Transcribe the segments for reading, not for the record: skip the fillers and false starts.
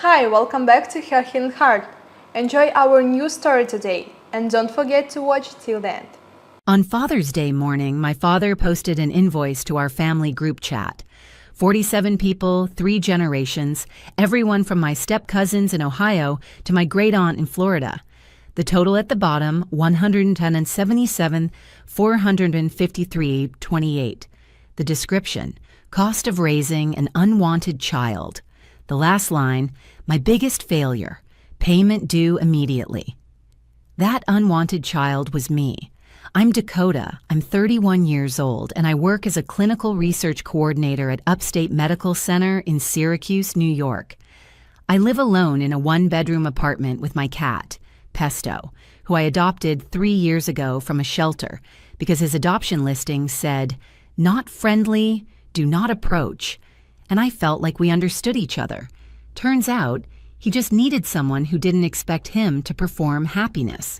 Hi, welcome back to Health and Heart. Enjoy our new story today and don't forget to watch till the end. On Father's Day morning, my father posted an invoice to our family group chat. 47 people, 3 generations, everyone from my step-cousins in Ohio to my great-aunt in Florida. The total at the bottom, $177,453.28. The description, cost of raising an unwanted child. The last line, my biggest failure, payment due immediately. That unwanted child was me. I'm Dakota, I'm 31 years old, and I work as a clinical research coordinator at Upstate Medical Center in Syracuse, New York. I live alone in a 1-bedroom apartment with my cat, Pesto, who I adopted 3 years ago from a shelter because his adoption listing said, "Not friendly, do not approach," and I felt like we understood each other. Turns out, he just needed someone who didn't expect him to perform happiness.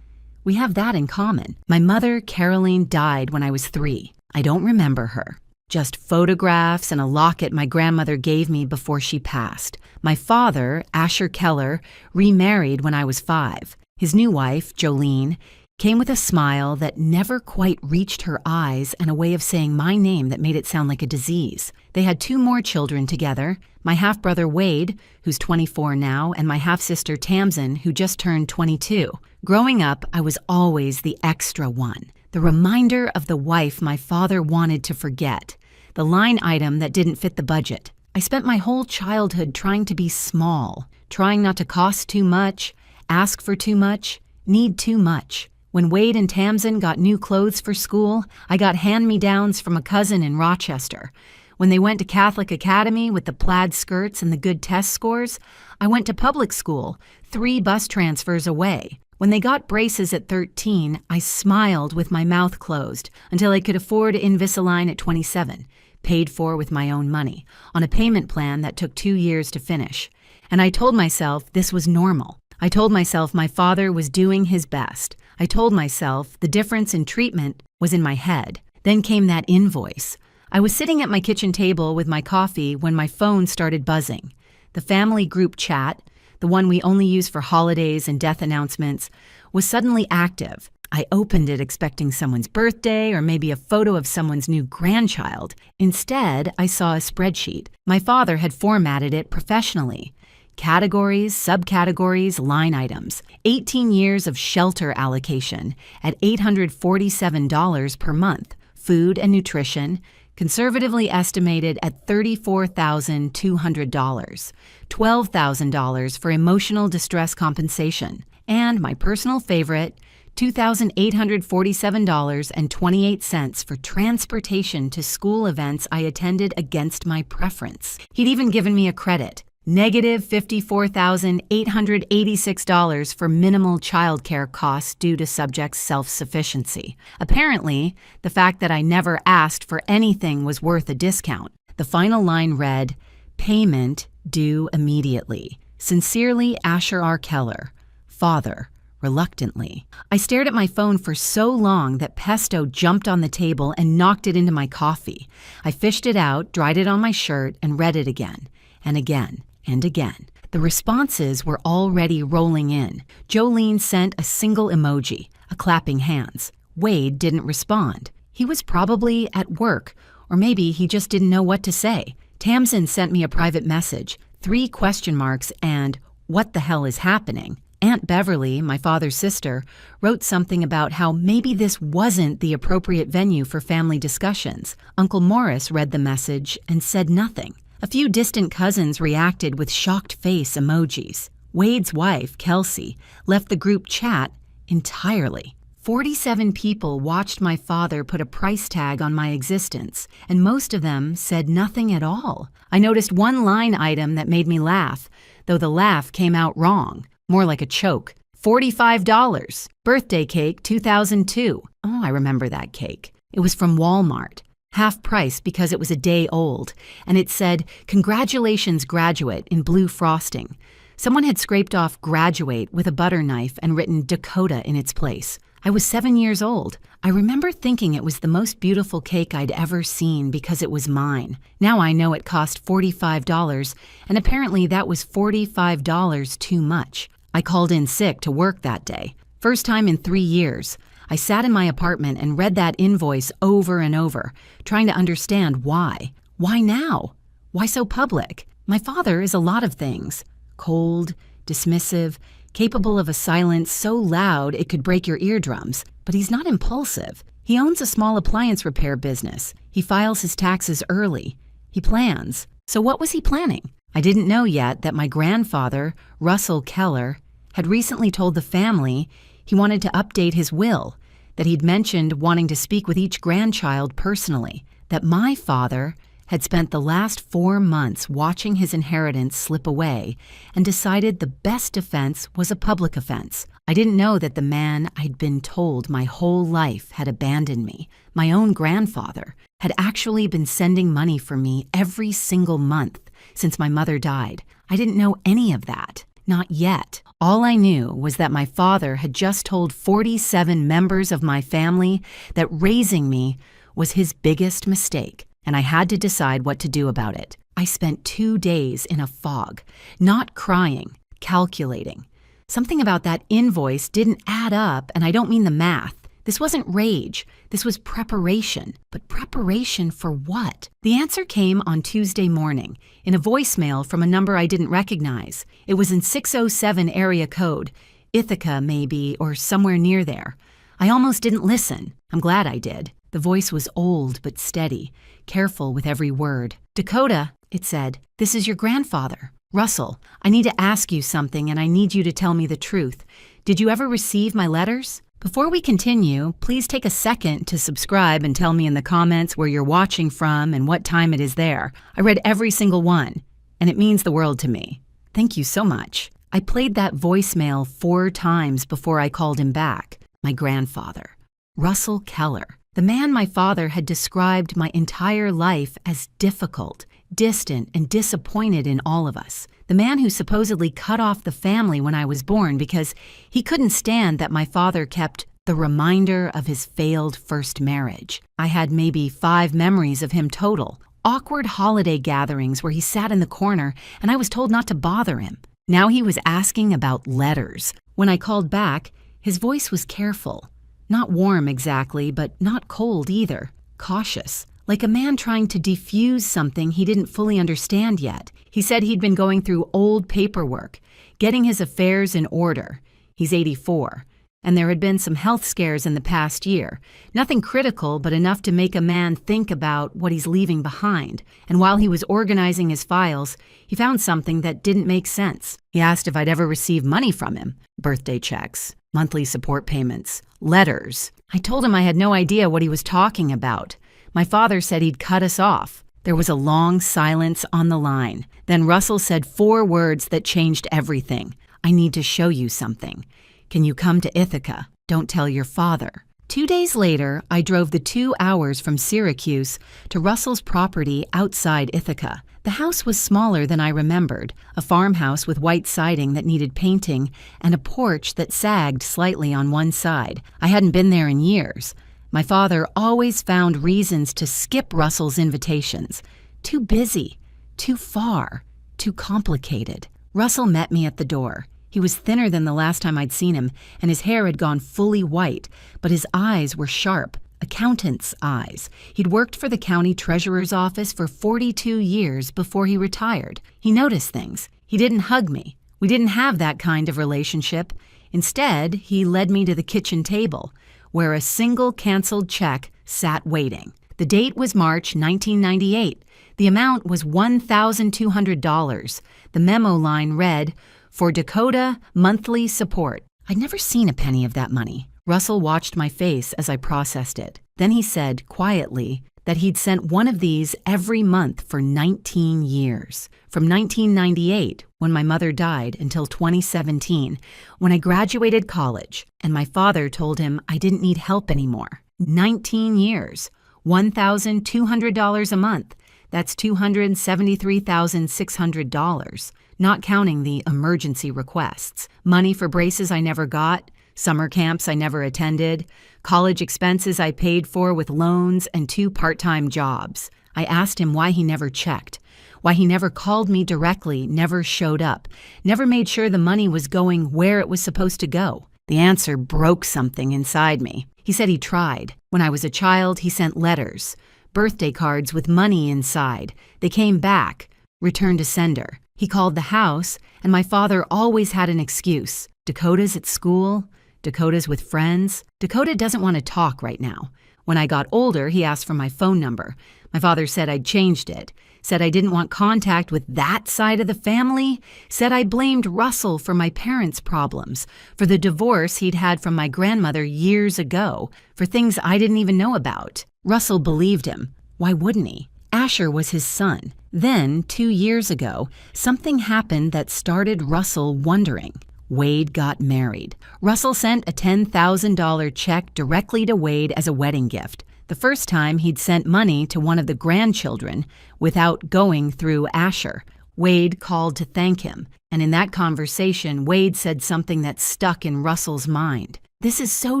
We have that in common. My mother, Caroline, died when I was 3. I don't remember her. Just photographs and a locket my grandmother gave me before she passed. My father, Asher Keller, remarried when I was 5. His new wife, Jolene, came with a smile that never quite reached her eyes and a way of saying my name that made it sound like a disease. They had 2 more children together, my half-brother Wade, who's 24 now, and my half-sister Tamsin, who just turned 22. Growing up, I was always the extra one, the reminder of the wife my father wanted to forget, the line item that didn't fit the budget. I spent my whole childhood trying to be small, trying not to cost too much, ask for too much, need too much. When Wade and Tamsin got new clothes for school, I got hand-me-downs from a cousin in Rochester. When they went to Catholic Academy with the plaid skirts and the good test scores, I went to public school, 3 bus transfers away. When they got braces at 13, I smiled with my mouth closed until I could afford Invisalign at 27, paid for with my own money, on a payment plan that took 2 years to finish. And I told myself this was normal. I told myself my father was doing his best. I told myself the difference in treatment was in my head. Then came that invoice. I was sitting at my kitchen table with my coffee when my phone started buzzing. The family group chat, the one we only use for holidays and death announcements, was suddenly active. I opened it expecting someone's birthday or maybe a photo of someone's new grandchild. Instead, I saw a spreadsheet. My father had formatted it professionally. Categories, subcategories, line items. 18 years of shelter allocation at $847 per month. Food and nutrition, conservatively estimated at $34,200. $12,000 for emotional distress compensation. And my personal favorite, $2,847.28 for transportation to school events I attended against my preference. He'd even given me a credit. Negative $54,886 for minimal childcare costs due to subjects' self-sufficiency. Apparently, the fact that I never asked for anything was worth a discount. The final line read, payment due immediately. Sincerely, Asher R. Keller, Father, reluctantly. I stared at my phone for so long that Pesto jumped on the table and knocked it into my coffee. I fished it out, dried it on my shirt, and read it again, and again. And again. The responses were already rolling in. Jolene sent a single emoji, a clapping hands. Wade didn't respond. He was probably at work, or maybe he just didn't know what to say. Tamsin sent me a private message, 3 question marks, and what the hell is happening? Aunt Beverly, my father's sister, wrote something about how maybe this wasn't the appropriate venue for family discussions. Uncle Morris read the message and said nothing. A few distant cousins reacted with shocked face emojis. Wade's wife, Kelsey, left the group chat entirely. 47 people watched my father put a price tag on my existence, and most of them said nothing at all. I noticed one line item that made me laugh, though the laugh came out wrong, more like a choke. $45. Birthday cake 2002. Oh, I remember that cake. It was from Walmart. Half price because it was a day old, and it said, "Congratulations, graduate," in blue frosting. Someone had scraped off "graduate" with a butter knife and written Dakota in its place. I was 7 years old. I remember thinking it was the most beautiful cake I'd ever seen because it was mine. Now I know it cost $45, and apparently that was $45 too much. I called in sick to work that day. First time in 3 years. I sat in my apartment and read that invoice over and over, trying to understand why. Why now? Why so public? My father is a lot of things. Cold, dismissive, capable of a silence so loud it could break your eardrums. But he's not impulsive. He owns a small appliance repair business. He files his taxes early. He plans. So what was he planning? I didn't know yet that my grandfather, Russell Keller, had recently told the family he wanted to update his will, that he'd mentioned wanting to speak with each grandchild personally, that my father had spent the last 4 months watching his inheritance slip away and decided the best defense was a public offense. I didn't know that the man I'd been told my whole life had abandoned me, my own grandfather, had actually been sending money for me every single month since my mother died. I didn't know any of that. Not yet. All I knew was that my father had just told 47 members of my family that raising me was his biggest mistake, and I had to decide what to do about it. I spent 2 days in a fog, not crying, calculating. Something about that invoice didn't add up, and I don't mean the math. This wasn't rage. This was preparation. But preparation for what? The answer came on Tuesday morning in a voicemail from a number I didn't recognize. It was in 607 area code, Ithaca maybe, or somewhere near there. I almost didn't listen. I'm glad I did. The voice was old but steady, careful with every word. Dakota, it said, this is your grandfather. Russell, I need to ask you something and I need you to tell me the truth. Did you ever receive my letters? Before we continue, please take a second to subscribe and tell me in the comments where you're watching from and what time it is there. I read every single one, and it means the world to me. Thank you so much. I played that voicemail 4 times before I called him back. My grandfather, Russell Keller, the man my father had described my entire life as difficult, distant, and disappointed in all of us. The man who supposedly cut off the family when I was born because he couldn't stand that my father kept the reminder of his failed first marriage. I had maybe 5 memories of him total. Awkward holiday gatherings where he sat in the corner and I was told not to bother him. Now he was asking about letters. When I called back, his voice was careful. Not warm exactly, but not cold either. Cautious. Like a man trying to defuse something he didn't fully understand yet. He said he'd been going through old paperwork, getting his affairs in order. He's 84, and there had been some health scares in the past year. Nothing critical, but enough to make a man think about what he's leaving behind. And while he was organizing his files, he found something that didn't make sense. He asked if I'd ever received money from him. Birthday checks, monthly support payments, letters. I told him I had no idea what he was talking about. My father said he'd cut us off. There was a long silence on the line. Then Russell said 4 words that changed everything. I need to show you something. Can you come to Ithaca? Don't tell your father. 2 days later, I drove the 2 hours from Syracuse to Russell's property outside Ithaca. The house was smaller than I remembered, a farmhouse with white siding that needed painting and a porch that sagged slightly on one side. I hadn't been there in years. My father always found reasons to skip Russell's invitations. Too busy, too far, too complicated. Russell met me at the door. He was thinner than the last time I'd seen him, and his hair had gone fully white, but his eyes were sharp, accountant's eyes. He'd worked for the county treasurer's office for 42 years before he retired. He noticed things. He didn't hug me. We didn't have that kind of relationship. Instead, he led me to the kitchen table, where a single canceled check sat waiting. The date was March 1998. The amount was $1,200. The memo line read, "For Dakota monthly support." I'd never seen a penny of that money. Russell watched my face as I processed it. Then he said, quietly, that he'd sent one of these every month for 19 years. From 1998, when my mother died, until 2017, when I graduated college, and my father told him I didn't need help anymore. 19 years, $1,200 a month. That's $273,600, not counting the emergency requests. Money for braces I never got, summer camps I never attended, college expenses I paid for with loans, and 2 part-time jobs. I asked him why he never checked, why he never called me directly, never showed up, never made sure the money was going where it was supposed to go. The answer broke something inside me. He said he tried. When I was a child, he sent letters, birthday cards with money inside. They came back, returned to sender. He called the house, and my father always had an excuse. Dakota's at school, Dakota's with friends. Dakota doesn't want to talk right now. When I got older, he asked for my phone number. My father said I'd changed it, said I didn't want contact with that side of the family, said I blamed Russell for my parents' problems, for the divorce he'd had from my grandmother years ago, for things I didn't even know about. Russell believed him. Why wouldn't he? Asher was his son. Then, 2 years ago, something happened that started Russell wondering. Wade got married. Russell sent a $10,000 check directly to Wade as a wedding gift. The first time he'd sent money to one of the grandchildren without going through Asher. Wade called to thank him, and in that conversation, Wade said something that stuck in Russell's mind. "This is so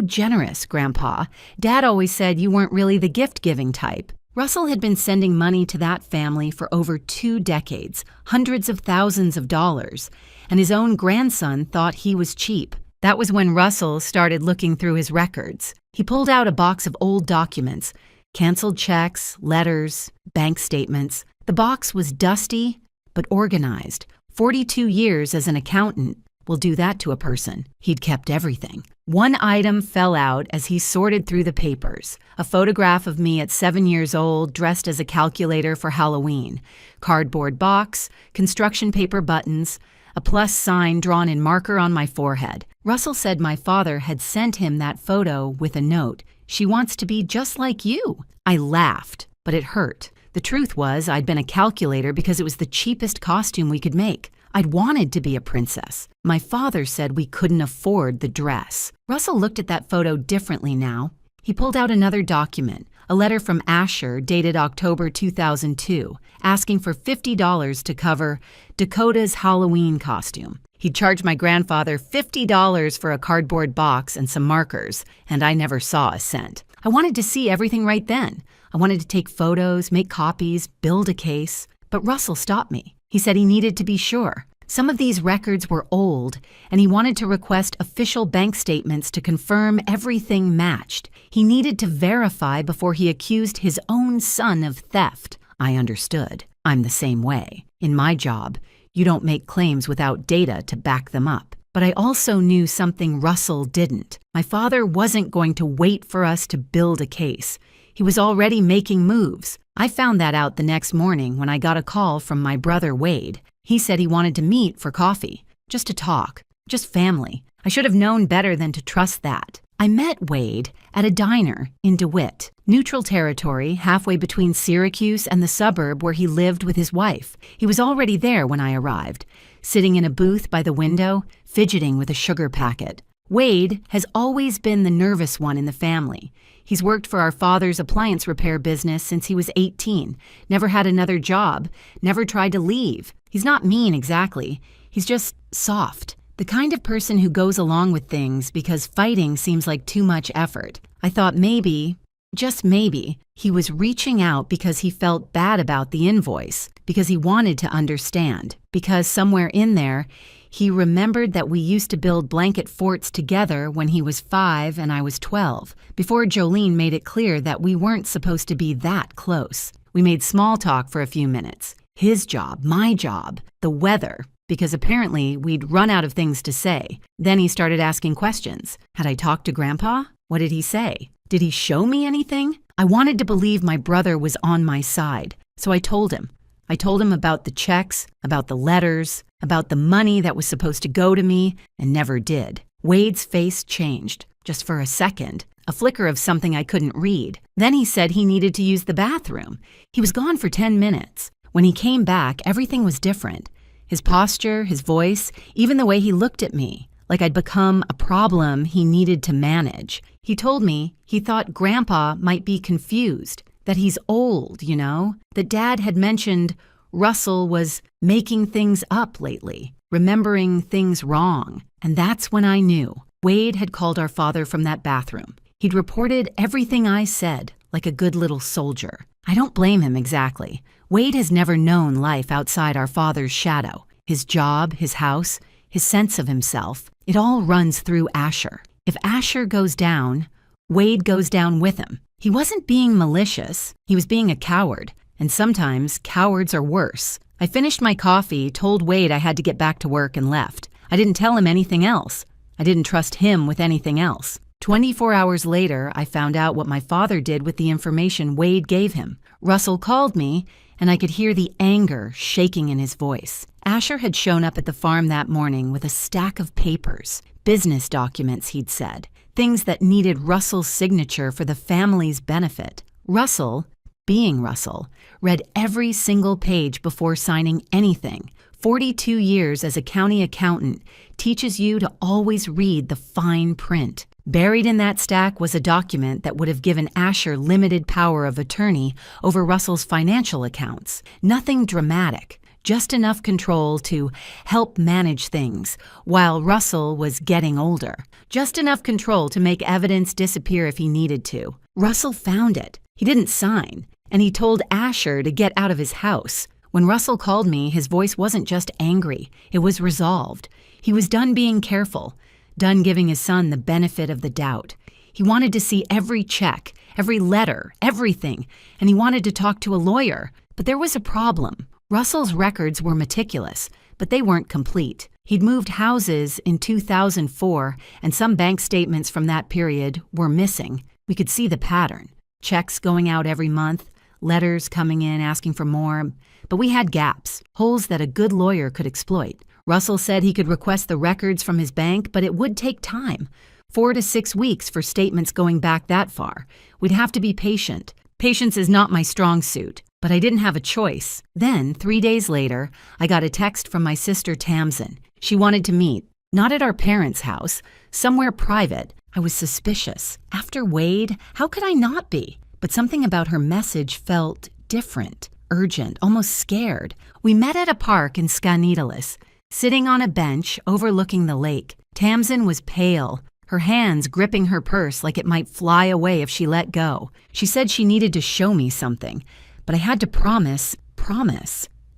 generous, Grandpa. Dad always said you weren't really the gift-giving type." Russell had been sending money to that family for over 2 decades, hundreds of thousands of dollars, and his own grandson thought he was cheap. That was when Russell started looking through his records. He pulled out a box of old documents, canceled checks, letters, bank statements. The box was dusty, but organized. 42 years as an accountant will do that to a person. He'd kept everything. One item fell out as he sorted through the papers. A photograph of me at 7 years old, dressed as a calculator for Halloween. Cardboard box, construction paper buttons, a plus sign drawn in marker on my forehead. Russell said my father had sent him that photo with a note. "She wants to be just like you." I laughed, but it hurt. The truth was I'd been a calculator because it was the cheapest costume we could make. I'd wanted to be a princess. My father said we couldn't afford the dress. Russell looked at that photo differently now. He pulled out another document, a letter from Asher dated October 2002, asking for $50 to cover Dakota's Halloween costume. He'd charged my grandfather $50 for a cardboard box and some markers, and I never saw a cent. I wanted to see everything right then. I wanted to take photos, make copies, build a case. But Russell stopped me. He said he needed to be sure. Some of these records were old, and he wanted to request official bank statements to confirm everything matched. He needed to verify before he accused his own son of theft. I understood. I'm the same way. In my job, you don't make claims without data to back them up. But I also knew something Russell didn't. My father wasn't going to wait for us to build a case. He was already making moves. I found that out the next morning when I got a call from my brother Wade. He said he wanted to meet for coffee, just to talk, just family. I should have known better than to trust that. I met Wade at a diner in DeWitt, neutral territory halfway between Syracuse and the suburb where he lived with his wife. He was already there when I arrived, sitting in a booth by the window, fidgeting with a sugar packet. Wade has always been the nervous one in the family. He's worked for our father's appliance repair business since he was 18, never had another job, never tried to leave. He's not mean exactly. He's just soft. The kind of person who goes along with things because fighting seems like too much effort. I thought maybe, just maybe, he was reaching out because he felt bad about the invoice, because he wanted to understand, because somewhere in there, he remembered that we used to build blanket forts together when he was 5 and I was 12, before Jolene made it clear that we weren't supposed to be that close. We made small talk for a few minutes. His job, my job, the weather, because apparently we'd run out of things to say. Then he started asking questions. Had I talked to Grandpa? What did he say? Did he show me anything? I wanted to believe my brother was on my side, so I told him. I told him about the checks, about the letters, about the money that was supposed to go to me and never did. Wade's face changed, just for a second, a flicker of something I couldn't read. Then he said he needed to use the bathroom. He was gone for 10 minutes. When he came back, everything was different. His posture, his voice, even the way he looked at me, like I'd become a problem he needed to manage. He told me he thought Grandpa might be confused, that he's old, that Dad had mentioned Russell was making things up lately, remembering things wrong. And that's when I knew. Wade had called our father from that bathroom. He'd reported everything I said, like a good little soldier. I don't blame him exactly. Wade has never known life outside our father's shadow. His job, his house, his sense of himself, it all runs through Asher. If Asher goes down, Wade goes down with him. He wasn't being malicious. He was being a coward. And sometimes cowards are worse. I finished my coffee, told Wade I had to get back to work, and left. I didn't tell him anything else. I didn't trust him with anything else. 24 hours later, I found out what my father did with the information Wade gave him. Russell called me, and I could hear the anger shaking in his voice. Asher had shown up at the farm that morning with a stack of papers, business documents, he'd said, things that needed Russell's signature for the family's benefit. Russell, being Russell, read every single page before signing anything. 42 years as a county accountant teaches you to always read the fine print. Buried in that stack was a document that would have given Asher limited power of attorney over Russell's financial accounts. Nothing dramatic, just enough control to help manage things while Russell was getting older. Just enough control to make evidence disappear if he needed to. Russell found it. He didn't sign, and he told Asher to get out of his house. When Russell called me, his voice wasn't just angry. It was resolved. He was done being careful. Done giving his son the benefit of the doubt. He wanted to see every check, every letter, everything, and he wanted to talk to a lawyer. But there was a problem. Russell's records were meticulous, but they weren't complete. He'd moved houses in 2004, and some bank statements from that period were missing. We could see the pattern. Checks going out every month, letters coming in asking for more. But we had gaps, holes that a good lawyer could exploit. Russell said he could request the records from his bank, but it would take time. 4 to 6 weeks for statements going back that far. We'd have to be patient. Patience is not my strong suit, but I didn't have a choice. Then, 3 days later, I got a text from my sister Tamsin. She wanted to meet, not at our parents' house, somewhere private. I was suspicious. After Wade, how could I not be? But something about her message felt different, urgent, almost scared. We met at a park in Skaneateles. Sitting on a bench overlooking the lake, Tamsin was pale, her hands gripping her purse like it might fly away if she let go. She said she needed to show me something, but I had to promise,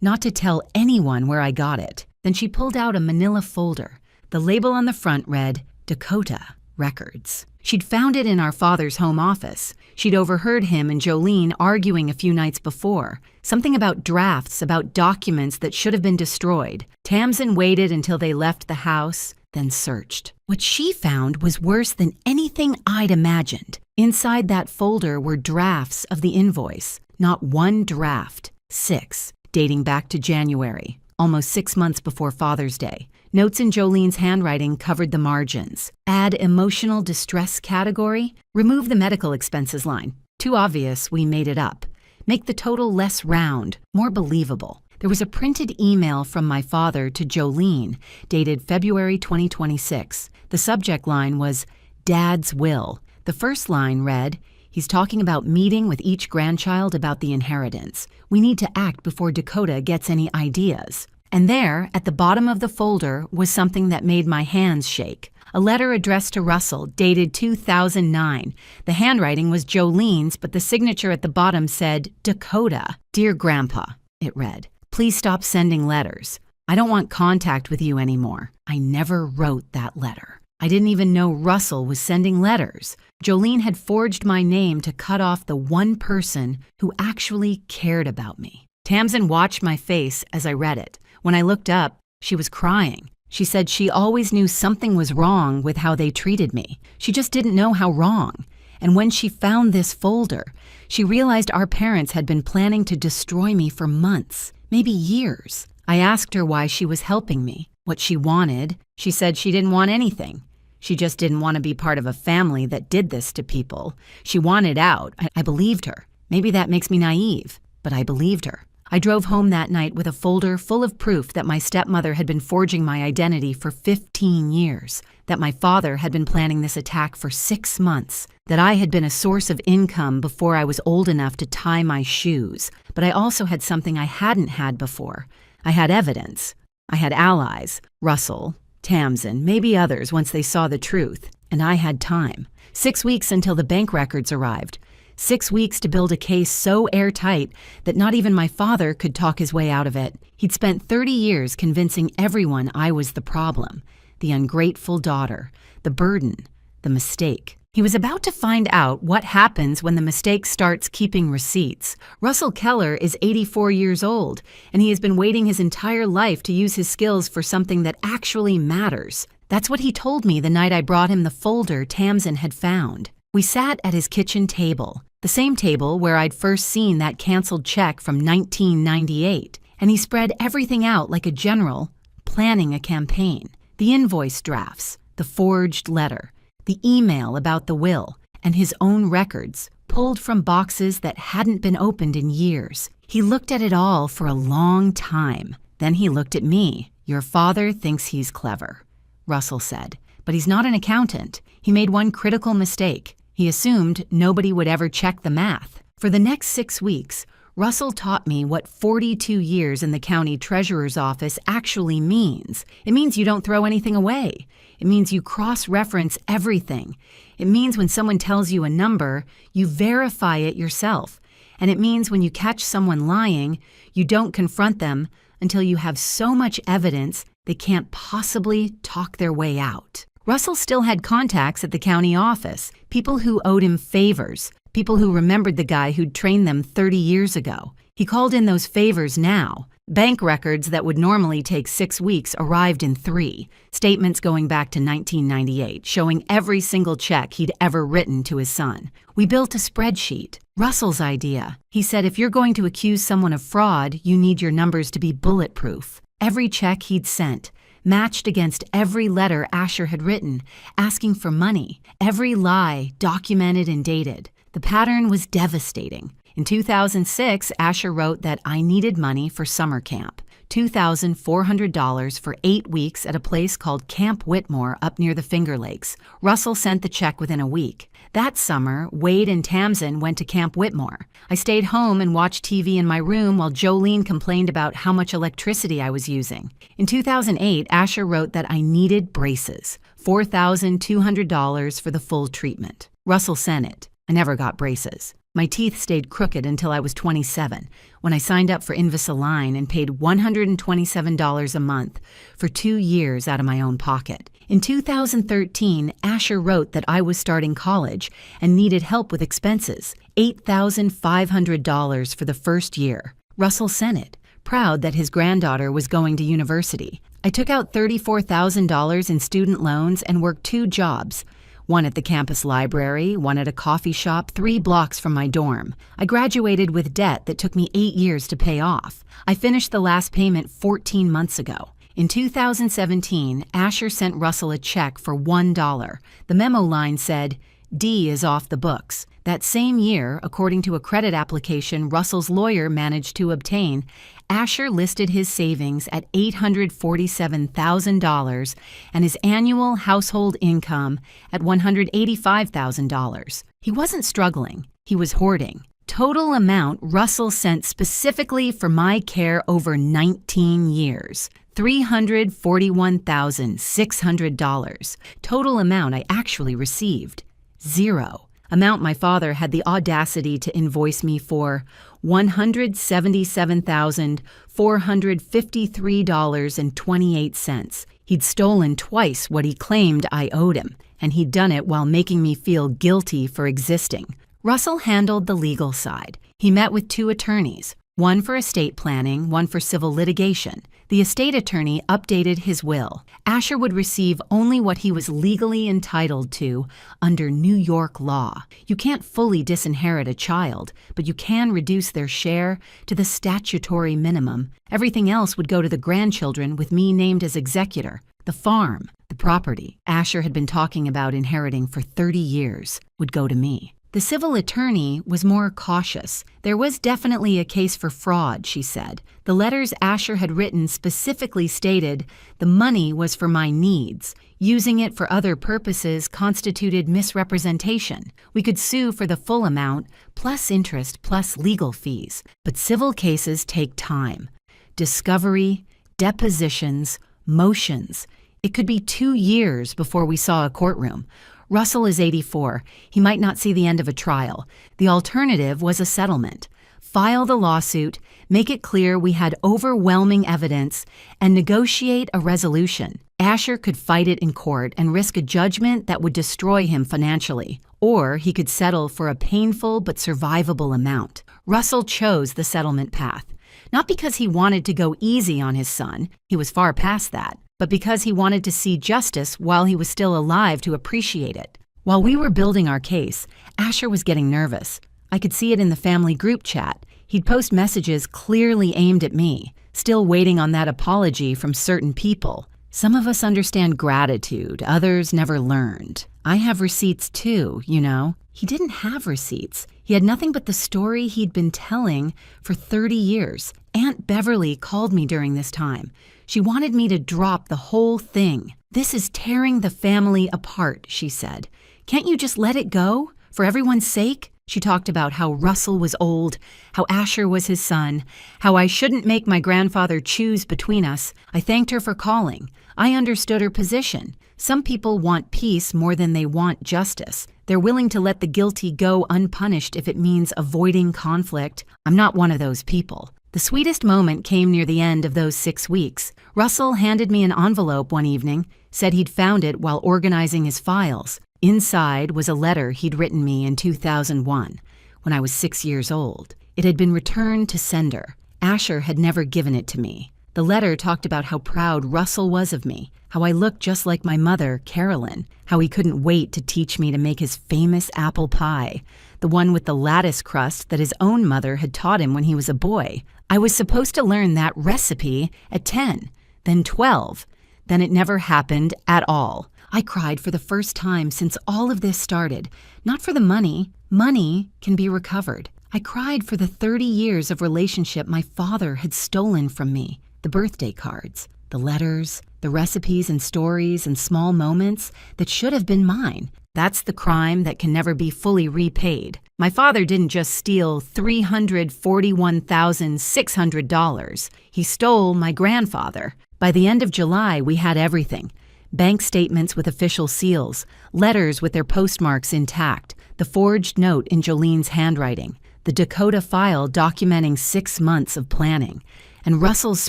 not to tell anyone where I got it. Then she pulled out a manila folder. The label on the front read, Dakota Records. She'd found it in our father's home office. She'd overheard him and Jolene arguing a few nights before. Something about drafts, about documents that should have been destroyed. Tamsin waited until they left the house, then searched. What she found was worse than anything I'd imagined. Inside that folder were drafts of the invoice. Not one draft, 6, dating back to January, almost 6 months before Father's Day. Notes in Jolene's handwriting covered the margins. Add emotional distress category. Remove the medical expenses line. Too obvious, we made it up. Make the total less round, more believable. There was a printed email from my father to Jolene, dated February 2026. The subject line was, Dad's Will. The first line read, he's talking about meeting with each grandchild about the inheritance. We need to act before Dakota gets any ideas. And there, at the bottom of the folder, was something that made my hands shake. A letter addressed to Russell, dated 2009. The handwriting was Jolene's, but the signature at the bottom said, Dakota. Dear Grandpa, it read, please stop sending letters. I don't want contact with you anymore. I never wrote that letter. I didn't even know Russell was sending letters. Jolene had forged my name to cut off the one person who actually cared about me. Tamsin watched my face as I read it. When I looked up, she was crying. She said she always knew something was wrong with how they treated me. She just didn't know how wrong. And when she found this folder, she realized our parents had been planning to destroy me for months, maybe years. I asked her why she was helping me, what she wanted. She said she didn't want anything. She just didn't want to be part of a family that did this to people. She wanted out. I believed her. Maybe that makes me naive, but I believed her. I drove home that night with a folder full of proof that my stepmother had been forging my identity for 15 years, that my father had been planning this attack for 6 months, that I had been a source of income before I was old enough to tie my shoes. But I also had something I hadn't had before. I had evidence. I had allies, Russell, Tamsin, maybe others once they saw the truth. And I had time. 6 weeks until the bank records arrived. 6 weeks to build a case so airtight that not even my father could talk his way out of it. He'd spent 30 years convincing everyone I was the problem, the ungrateful daughter, the burden, the mistake. He was about to find out what happens when the mistake starts keeping receipts. Russell Keller is 84 years old, and he has been waiting his entire life to use his skills for something that actually matters. That's what he told me the night I brought him the folder Tamsin had found. We sat at his kitchen table, the same table where I'd first seen that canceled check from 1998, and he spread everything out like a general planning a campaign. The invoice drafts, the forged letter, the email about the will, and his own records, pulled from boxes that hadn't been opened in years. He looked at it all for a long time. Then he looked at me. "Your father thinks he's clever," Russell said, "but he's not an accountant. He made one critical mistake. He assumed nobody would ever check the math." For the next 6 weeks, Russell taught me what 42 years in the county treasurer's office actually means. It means you don't throw anything away. It means you cross-reference everything. It means when someone tells you a number, you verify it yourself. And it means when you catch someone lying, you don't confront them until you have so much evidence they can't possibly talk their way out. Russell still had contacts at the county office, people who owed him favors, people who remembered the guy who'd trained them 30 years ago. He called in those favors now. Bank records that would normally take 6 weeks arrived in 3. Statements going back to 1998, showing every single check he'd ever written to his son. We built a spreadsheet. Russell's idea. He said if you're going to accuse someone of fraud, you need your numbers to be bulletproof. Every check he'd sent, matched against every letter Asher had written, asking for money. Every lie documented and dated. The pattern was devastating. In 2006, Asher wrote that I needed money for summer camp, $2,400 for 8 weeks at a place called Camp Whitmore up near the Finger Lakes. Russell sent the check within a week. That summer, Wade and Tamsin went to Camp Whitmore. I stayed home and watched TV in my room while Jolene complained about how much electricity I was using. In 2008, Asher wrote that I needed braces, $4,200 for the full treatment. Russell sent it. I never got braces. My teeth stayed crooked until I was 27, when I signed up for Invisalign and paid $127 a month for 2 years out of my own pocket. In 2013, Asher wrote that I was starting college and needed help with expenses, $8,500 for the first year. Russell sent it, proud that his granddaughter was going to university. I took out $34,000 in student loans and worked 2 jobs, one at the campus library, one at a coffee shop 3 blocks from my dorm. I graduated with debt that took me 8 years to pay off. I finished the last payment 14 months ago. In 2017, Asher sent Russell a check for $1. The memo line said, "D is off the books." That same year, according to a credit application Russell's lawyer managed to obtain, Asher listed his savings at $847,000 and his annual household income at $185,000. He wasn't struggling. He was hoarding. Total amount Russell sent specifically for my care over 19 years. $341,600. Total amount I actually received. 0. Amount my father had the audacity to invoice me for $177,453.28. He'd stolen twice what he claimed I owed him, and he'd done it while making me feel guilty for existing. Russell handled the legal side. He met with 2 attorneys, one for estate planning, one for civil litigation. The estate attorney updated his will. Asher would receive only what he was legally entitled to under New York law. You can't fully disinherit a child, but you can reduce their share to the statutory minimum. Everything else would go to the grandchildren with me named as executor. The farm, the property Asher had been talking about inheriting for 30 years, would go to me. The civil attorney was more cautious. There was definitely a case for fraud, she said. The letters Asher had written specifically stated the money was for my needs. Using it for other purposes constituted misrepresentation. We could sue for the full amount, plus interest, plus legal fees. But civil cases take time. Discovery, depositions, motions. It could be 2 years before we saw a courtroom. Russell is 84. He might not see the end of a trial. The alternative was a settlement. File the lawsuit, make it clear we had overwhelming evidence, and negotiate a resolution. Asher could fight it in court and risk a judgment that would destroy him financially, or he could settle for a painful but survivable amount. Russell chose the settlement path, not because he wanted to go easy on his son, he was far past that, but because he wanted to see justice while he was still alive to appreciate it. While we were building our case, Asher was getting nervous. I could see it in the family group chat. He'd post messages clearly aimed at me, still waiting on that apology from certain people. Some of us understand gratitude, others never learned. I have receipts too, you know. He didn't have receipts. He had nothing but the story he'd been telling for 30 years. Aunt Beverly called me during this time. She wanted me to drop the whole thing. "This is tearing the family apart," she said. "Can't you just let it go? For everyone's sake?" She talked about how Russell was old, how Asher was his son, how I shouldn't make my grandfather choose between us. I thanked her for calling. I understood her position. Some people want peace more than they want justice. They're willing to let the guilty go unpunished if it means avoiding conflict. I'm not one of those people. The sweetest moment came near the end of those 6 weeks. Russell handed me an envelope one evening, said he'd found it while organizing his files. Inside was a letter he'd written me in 2001, when I was 6 years old. It had been returned to sender. Asher had never given it to me. The letter talked about how proud Russell was of me, how I looked just like my mother, Carolyn, how he couldn't wait to teach me to make his famous apple pie, the one with the lattice crust that his own mother had taught him when he was a boy. I was supposed to learn that recipe at 10, then 12. Then it never happened at all. I cried for the first time since all of this started. Not for the money. Money can be recovered. I cried for the 30 years of relationship my father had stolen from me. The birthday cards, the letters, the recipes and stories and small moments that should have been mine. That's the crime that can never be fully repaid. My father didn't just steal $341,600. He stole my grandfather. By the end of July, we had everything. Bank statements with official seals, letters with their postmarks intact, the forged note in Jolene's handwriting, the Dakota file documenting 6 months of planning, and Russell's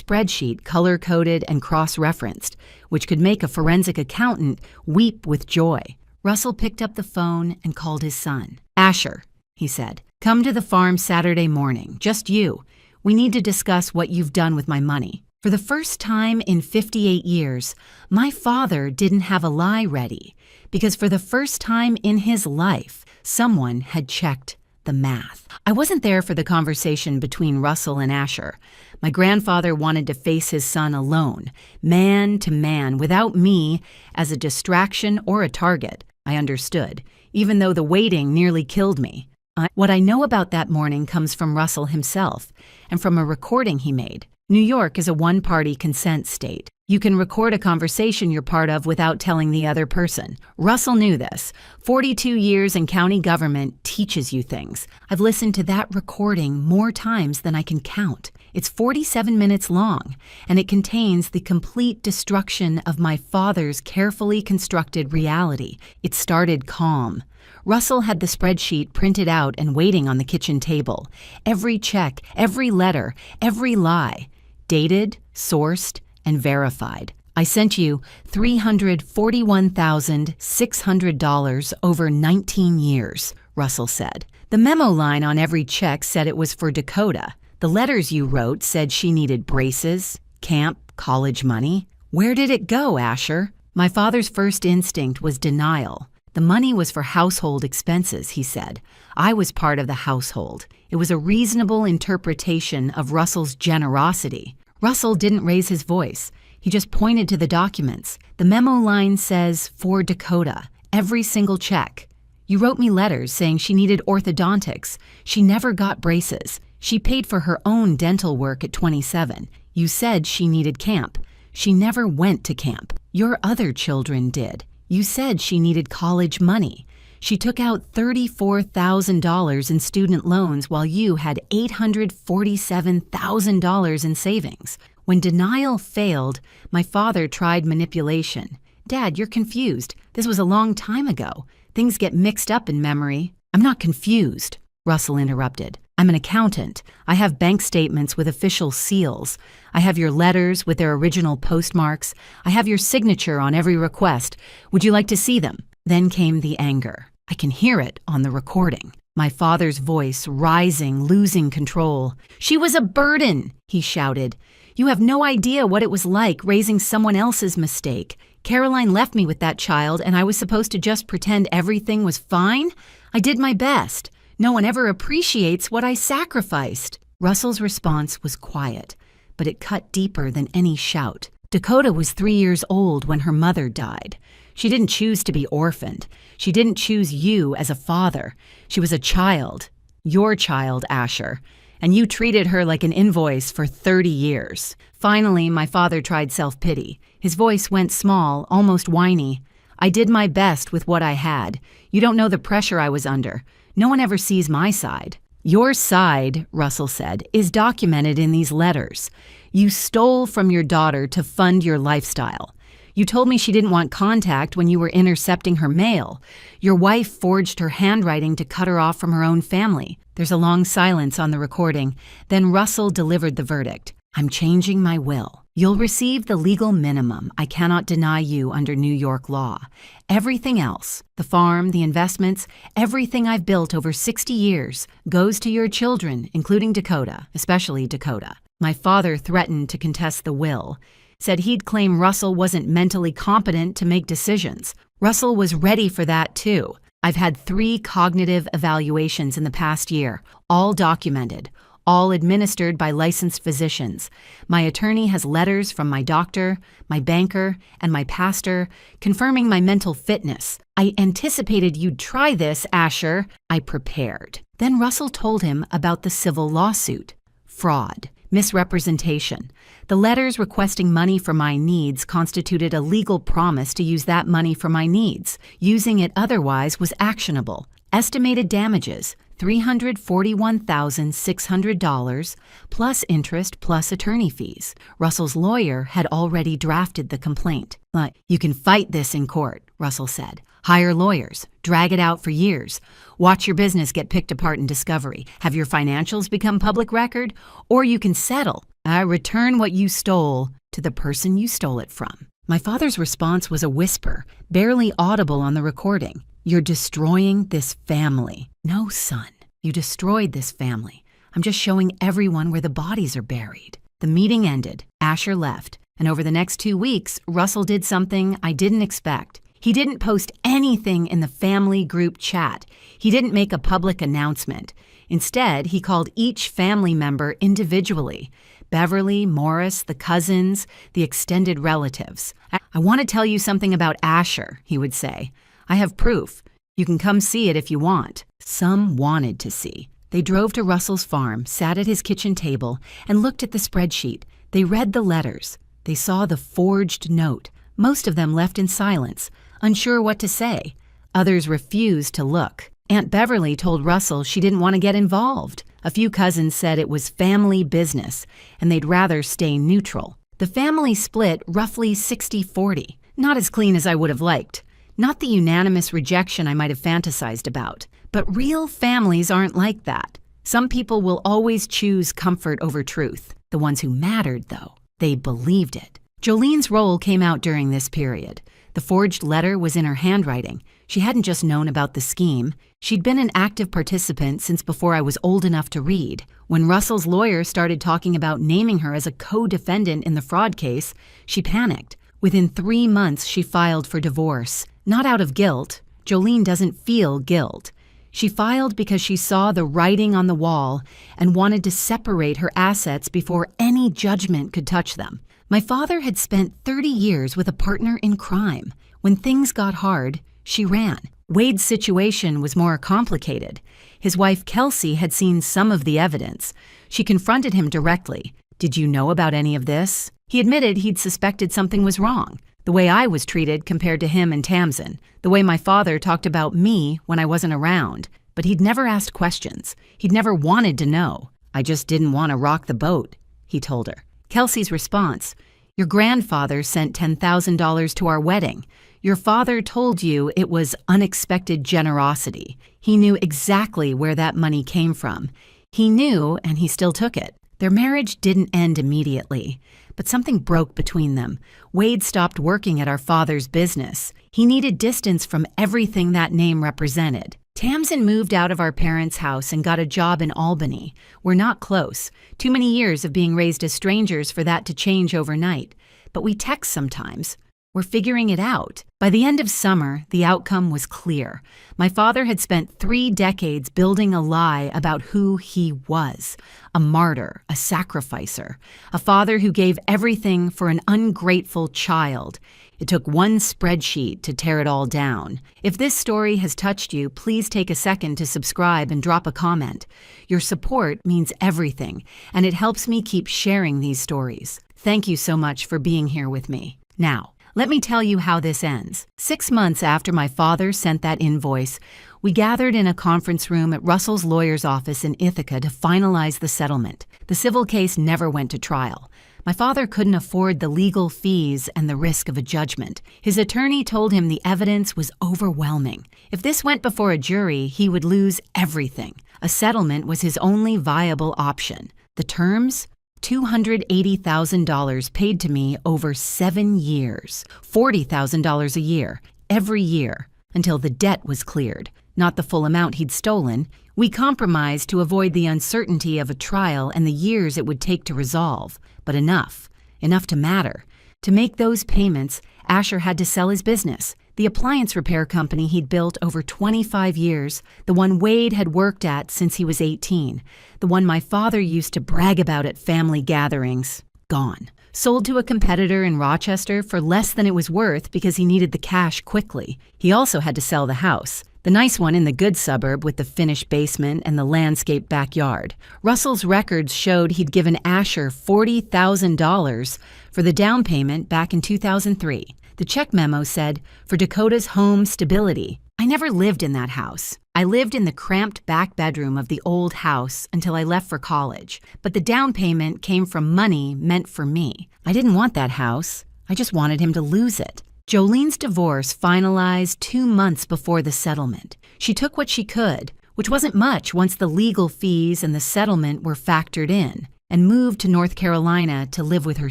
spreadsheet color-coded and cross-referenced, which could make a forensic accountant weep with joy. Russell picked up the phone and called his son. "Asher," he said, "come to the farm Saturday morning, just you. We need to discuss what you've done with my money." For the first time in 58 years, my father didn't have a lie ready, because for the first time in his life, someone had checked the math. I wasn't there for the conversation between Russell and Asher. My grandfather wanted to face his son alone, man to man, without me as a distraction or a target. I understood, even though the waiting nearly killed me. What I know about that morning comes from Russell himself, and from a recording he made. New York is a one-party consent state. You can record a conversation you're part of without telling the other person. Russell knew this. 42 years in county government teaches you things. I've listened to that recording more times than I can count. It's 47 minutes long, and it contains the complete destruction of my father's carefully constructed reality. It started calm. Russell had the spreadsheet printed out and waiting on the kitchen table. Every check, every letter, every lie. Dated, sourced, and verified. I sent you $341,600 over 19 years, Russell said. The memo line on every check said it was for Dakota. The letters you wrote said she needed braces, camp, college money. Where did it go, Asher? My father's first instinct was denial. The money was for household expenses, he said. I was part of the household. It was a reasonable interpretation of Russell's generosity. Russell didn't raise his voice. He just pointed to the documents. The memo line says, "For Dakota." Every single check. You wrote me letters saying she needed orthodontics. She never got braces. She paid for her own dental work at 27. You said she needed camp. She never went to camp. Your other children did. You said she needed college money. She took out $34,000 in student loans while you had $847,000 in savings. When denial failed, my father tried manipulation. Dad, you're confused. This was a long time ago. Things get mixed up in memory. I'm not confused, Russell interrupted. I'm an accountant. I have bank statements with official seals. I have your letters with their original postmarks. I have your signature on every request. Would you like to see them? Then came the anger. I can hear it on the recording. My father's voice rising, losing control. She was a burden, he shouted. You have no idea what it was like raising someone else's mistake. Caroline left me with that child, and I was supposed to just pretend everything was fine? I did my best. No one ever appreciates what I sacrificed. Russell's response was quiet, but it cut deeper than any shout. Dakota was 3 years old when her mother died. She didn't choose to be orphaned. She didn't choose you as a father. She was a child. Your child, Asher. And you treated her like an invoice for 30 years. Finally, my father tried self-pity. His voice went small, almost whiny. I did my best with what I had. You don't know the pressure I was under. No one ever sees my side. Your side, Russell said, is documented in these letters. You stole from your daughter to fund your lifestyle. You told me she didn't want contact when you were intercepting her mail. Your wife forged her handwriting to cut her off from her own family. There's a long silence on the recording. Then Russell delivered the verdict. I'm changing my will. You'll receive the legal minimum I cannot deny you under New York law. Everything else, the farm, the investments, everything I've built over 60 years, goes to your children, including Dakota, especially Dakota. My father threatened to contest the will, said he'd claim Russell wasn't mentally competent to make decisions. Russell was ready for that too. I've had 3 cognitive evaluations in the past year, all documented, all administered by licensed physicians. My attorney has letters from my doctor, my banker, and my pastor confirming my mental fitness. I anticipated you'd try this, Asher. I prepared. Then Russell told him about the civil lawsuit. Fraud. Misrepresentation. The letters requesting money for my needs constituted a legal promise to use that money for my needs. Using it otherwise was actionable. Estimated damages, $341,600 plus interest plus attorney fees. Russell's lawyer had already drafted the complaint. You can fight this in court, Russell said. Hire lawyers, drag it out for years, watch your business get picked apart in discovery, have your financials become public record, or you can settle. Return what you stole to the person you stole it from. My father's response was a whisper, barely audible on the recording. You're destroying this family. No, son, you destroyed this family. I'm just showing everyone where the bodies are buried. The meeting ended. Asher left. And over the next 2 weeks, Russell did something I didn't expect. He didn't post anything in the family group chat. He didn't make a public announcement. Instead, he called each family member individually. Beverly, Morris, the cousins, the extended relatives. I want to tell you something about Asher, he would say. I have proof. You can come see it if you want. Some wanted to see. They drove to Russell's farm, sat at his kitchen table, and looked at the spreadsheet. They read the letters. They saw the forged note. Most of them left in silence, unsure what to say. Others refused to look. Aunt Beverly told Russell she didn't want to get involved. A few cousins said it was family business, and they'd rather stay neutral. The family split roughly 60-40. Not as clean as I would have liked. Not the unanimous rejection I might have fantasized about. But real families aren't like that. Some people will always choose comfort over truth. The ones who mattered, though, they believed it. Jolene's role came out during this period. The forged letter was in her handwriting. She hadn't just known about the scheme. She'd been an active participant since before I was old enough to read. When Russell's lawyer started talking about naming her as a co-defendant in the fraud case, she panicked. Within 3 months, she filed for divorce. Not out of guilt. Jolene doesn't feel guilt. She filed because she saw the writing on the wall and wanted to separate her assets before any judgment could touch them. My father had spent 30 years with a partner in crime. When things got hard, she ran. Wade's situation was more complicated. His wife, Kelsey, had seen some of the evidence. She confronted him directly. Did you know about any of this? He admitted he'd suspected something was wrong. The way I was treated compared to him and Tamsin. The way my father talked about me when I wasn't around. But he'd never asked questions. He'd never wanted to know. I just didn't want to rock the boat, he told her. Kelsey's response: "Your grandfather sent $10,000 to our wedding. Your father told you it was unexpected generosity. He knew exactly where that money came from. He knew, and he still took it." Their marriage didn't end immediately, but something broke between them. Wade stopped working at our father's business. He needed distance from everything that name represented. Tamsin moved out of our parents' house and got a job in Albany. We're not close. Too many years of being raised as strangers for that to change overnight. But we text sometimes. We're figuring it out. By the end of summer, the outcome was clear. My father had spent 3 decades building a lie about who he was. A martyr, a sacrificer, a father who gave everything for an ungrateful child. It took one spreadsheet to tear it all down. If this story has touched you, please take a second to subscribe and drop a comment. Your support means everything, and it helps me keep sharing these stories. Thank you so much for being here with me. Now, let me tell you how this ends. 6 months after my father sent that invoice, we gathered in a conference room at Russell's lawyer's office in Ithaca to finalize the settlement. The civil case never went to trial. My father couldn't afford the legal fees and the risk of a judgment. His attorney told him the evidence was overwhelming. If this went before a jury, he would lose everything. A settlement was his only viable option. The terms? $280,000 paid to me over 7 years, $40,000 a year, every year, until the debt was cleared, not the full amount he'd stolen. We compromised to avoid the uncertainty of a trial and the years it would take to resolve. But enough to matter. To make those payments, Asher had to sell his business. The appliance repair company he'd built over 25 years, the one Wade had worked at since he was 18, the one my father used to brag about at family gatherings, gone. Sold to a competitor in Rochester for less than it was worth because he needed the cash quickly. He also had to sell the house, the nice one in the good suburb with the finished basement and the landscaped backyard. Russell's records showed he'd given Asher $40,000 for the down payment back in 2003. The check memo said, "For Dakota's home stability." I never lived in that house. I lived in the cramped back bedroom of the old house until I left for college. But the down payment came from money meant for me. I didn't want that house. I just wanted him to lose it. Jolene's divorce finalized 2 months before the settlement. She took what she could, which wasn't much once the legal fees and the settlement were factored in, and moved to North Carolina to live with her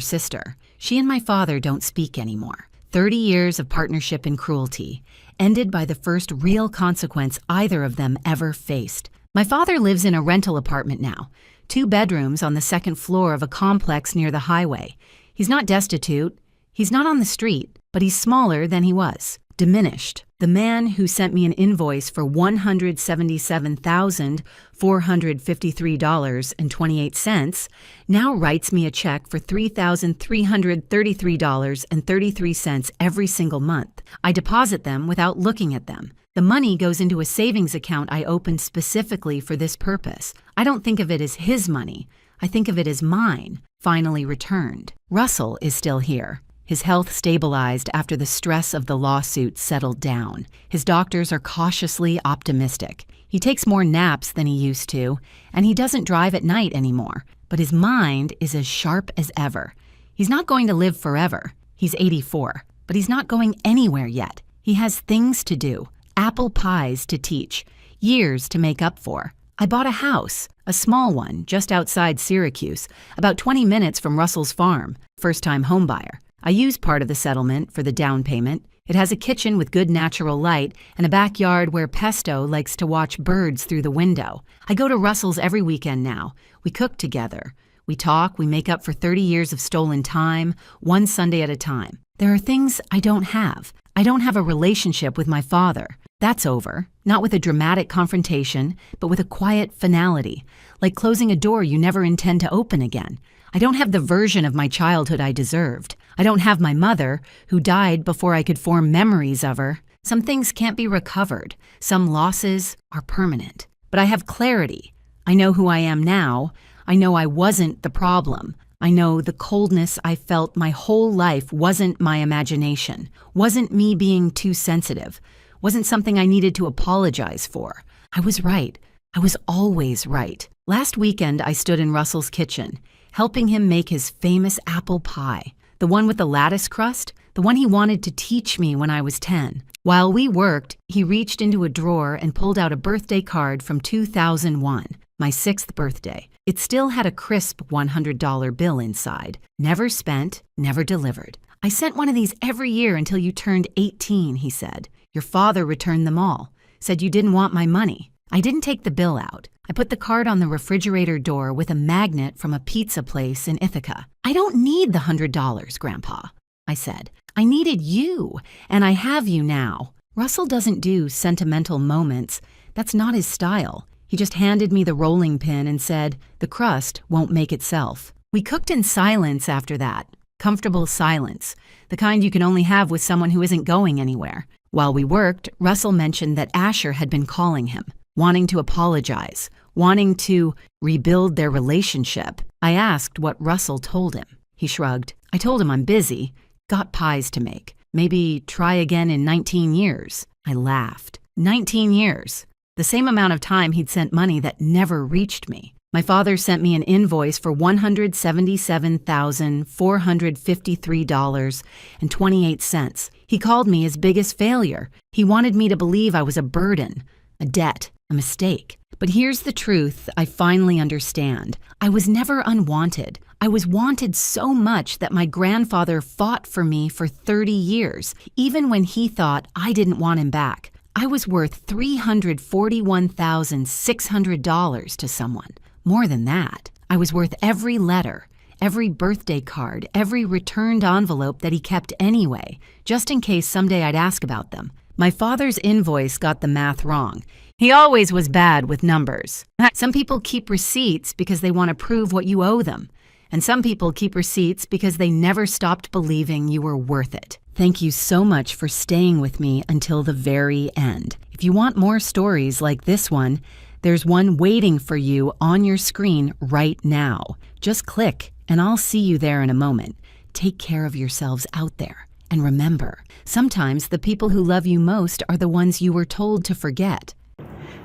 sister. She and my father don't speak anymore. 30 years of partnership in cruelty, ended by the first real consequence either of them ever faced. My father lives in a rental apartment now, 2 bedrooms on the 2nd floor of a complex near the highway. He's not destitute, he's not on the street, but he's smaller than he was, diminished. The man who sent me an invoice for $177,453.28 now writes me a check for $3,333.33 every single month. I deposit them without looking at them. The money goes into a savings account I opened specifically for this purpose. I don't think of it as his money. I think of it as mine, finally returned. Russell is still here. His health stabilized after the stress of the lawsuit settled down. His doctors are cautiously optimistic. He takes more naps than he used to, and he doesn't drive at night anymore. But his mind is as sharp as ever. He's not going to live forever. He's 84, but he's not going anywhere yet. He has things to do, apple pies to teach, years to make up for. I bought a house, a small one, just outside Syracuse, about 20 minutes from Russell's farm, first-time homebuyer. I used part of the settlement for the down payment. It has a kitchen with good natural light and a backyard where Pesto likes to watch birds through the window. I go to Russell's every weekend now. We cook together. We talk, we make up for 30 years of stolen time, one Sunday at a time. There are things I don't have. I don't have a relationship with my father. That's over. Not with a dramatic confrontation, but with a quiet finality, like closing a door you never intend to open again. I don't have the version of my childhood I deserved. I don't have my mother, who died before I could form memories of her. Some things can't be recovered. Some losses are permanent. But I have clarity. I know who I am now. I know I wasn't the problem. I know the coldness I felt my whole life wasn't my imagination, wasn't me being too sensitive, wasn't something I needed to apologize for. I was right. I was always right. Last weekend, I stood in Russell's kitchen, helping him make his famous apple pie, the one with the lattice crust, the one he wanted to teach me when I was 10. While we worked, he reached into a drawer and pulled out a birthday card from 2001, my 6th birthday. It still had a crisp $100 bill inside. Never spent, never delivered. I sent one of these every year until you turned 18, he said. Your father returned them all, said you didn't want my money. I didn't take the bill out. I put the card on the refrigerator door with a magnet from a pizza place in Ithaca. I don't need the $100, Grandpa, I said. I needed you, and I have you now. Russell doesn't do sentimental moments. That's not his style. He just handed me the rolling pin and said, the crust won't make itself. We cooked in silence after that. Comfortable silence, the kind you can only have with someone who isn't going anywhere. While we worked, Russell mentioned that Asher had been calling him, wanting to apologize, wanting to rebuild their relationship. I asked what Russell told him. He shrugged. I told him I'm busy, got pies to make. Maybe try again in 19 years. I laughed. 19 years. The same amount of time he'd sent money that never reached me. My father sent me an invoice for $177,453.28. He called me his biggest failure. He wanted me to believe I was a burden, a debt, a mistake. But here's the truth I finally understand. I was never unwanted. I was wanted so much that my grandfather fought for me for 30 years, even when he thought I didn't want him back. I was worth $341,600 to someone. More than that, I was worth every letter, every birthday card, every returned envelope that he kept anyway, just in case someday I'd ask about them. My father's invoice got the math wrong. He always was bad with numbers. Some people keep receipts because they want to prove what you owe them. And some people keep receipts because they never stopped believing you were worth it. Thank you so much for staying with me until the very end. If you want more stories like this one, there's one waiting for you on your screen right now. Just click and I'll see you there in a moment. Take care of yourselves out there. And remember, sometimes the people who love you most are the ones you were told to forget.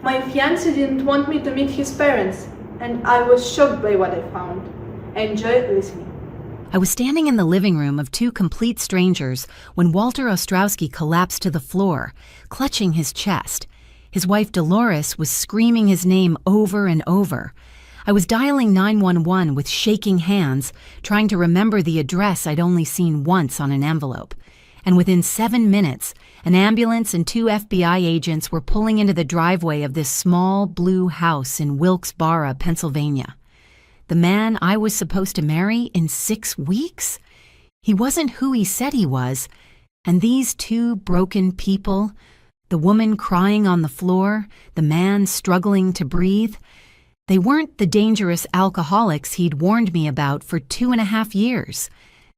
My fiancé didn't want me to meet his parents, and I was shocked by what I found. Enjoy listening. I was standing in the living room of two complete strangers when Walter Ostrowski collapsed to the floor, clutching his chest. His wife Dolores was screaming his name over and over. I was dialing 911 with shaking hands, trying to remember the address I'd only seen once on an envelope. And within 7 minutes, an ambulance and 2 FBI agents were pulling into the driveway of this small blue house in Wilkes-Barre, Pennsylvania. The man I was supposed to marry in 6 weeks? He wasn't who he said he was. And these two broken people, the woman crying on the floor, the man struggling to breathe, they weren't the dangerous alcoholics he'd warned me about for 2.5 years.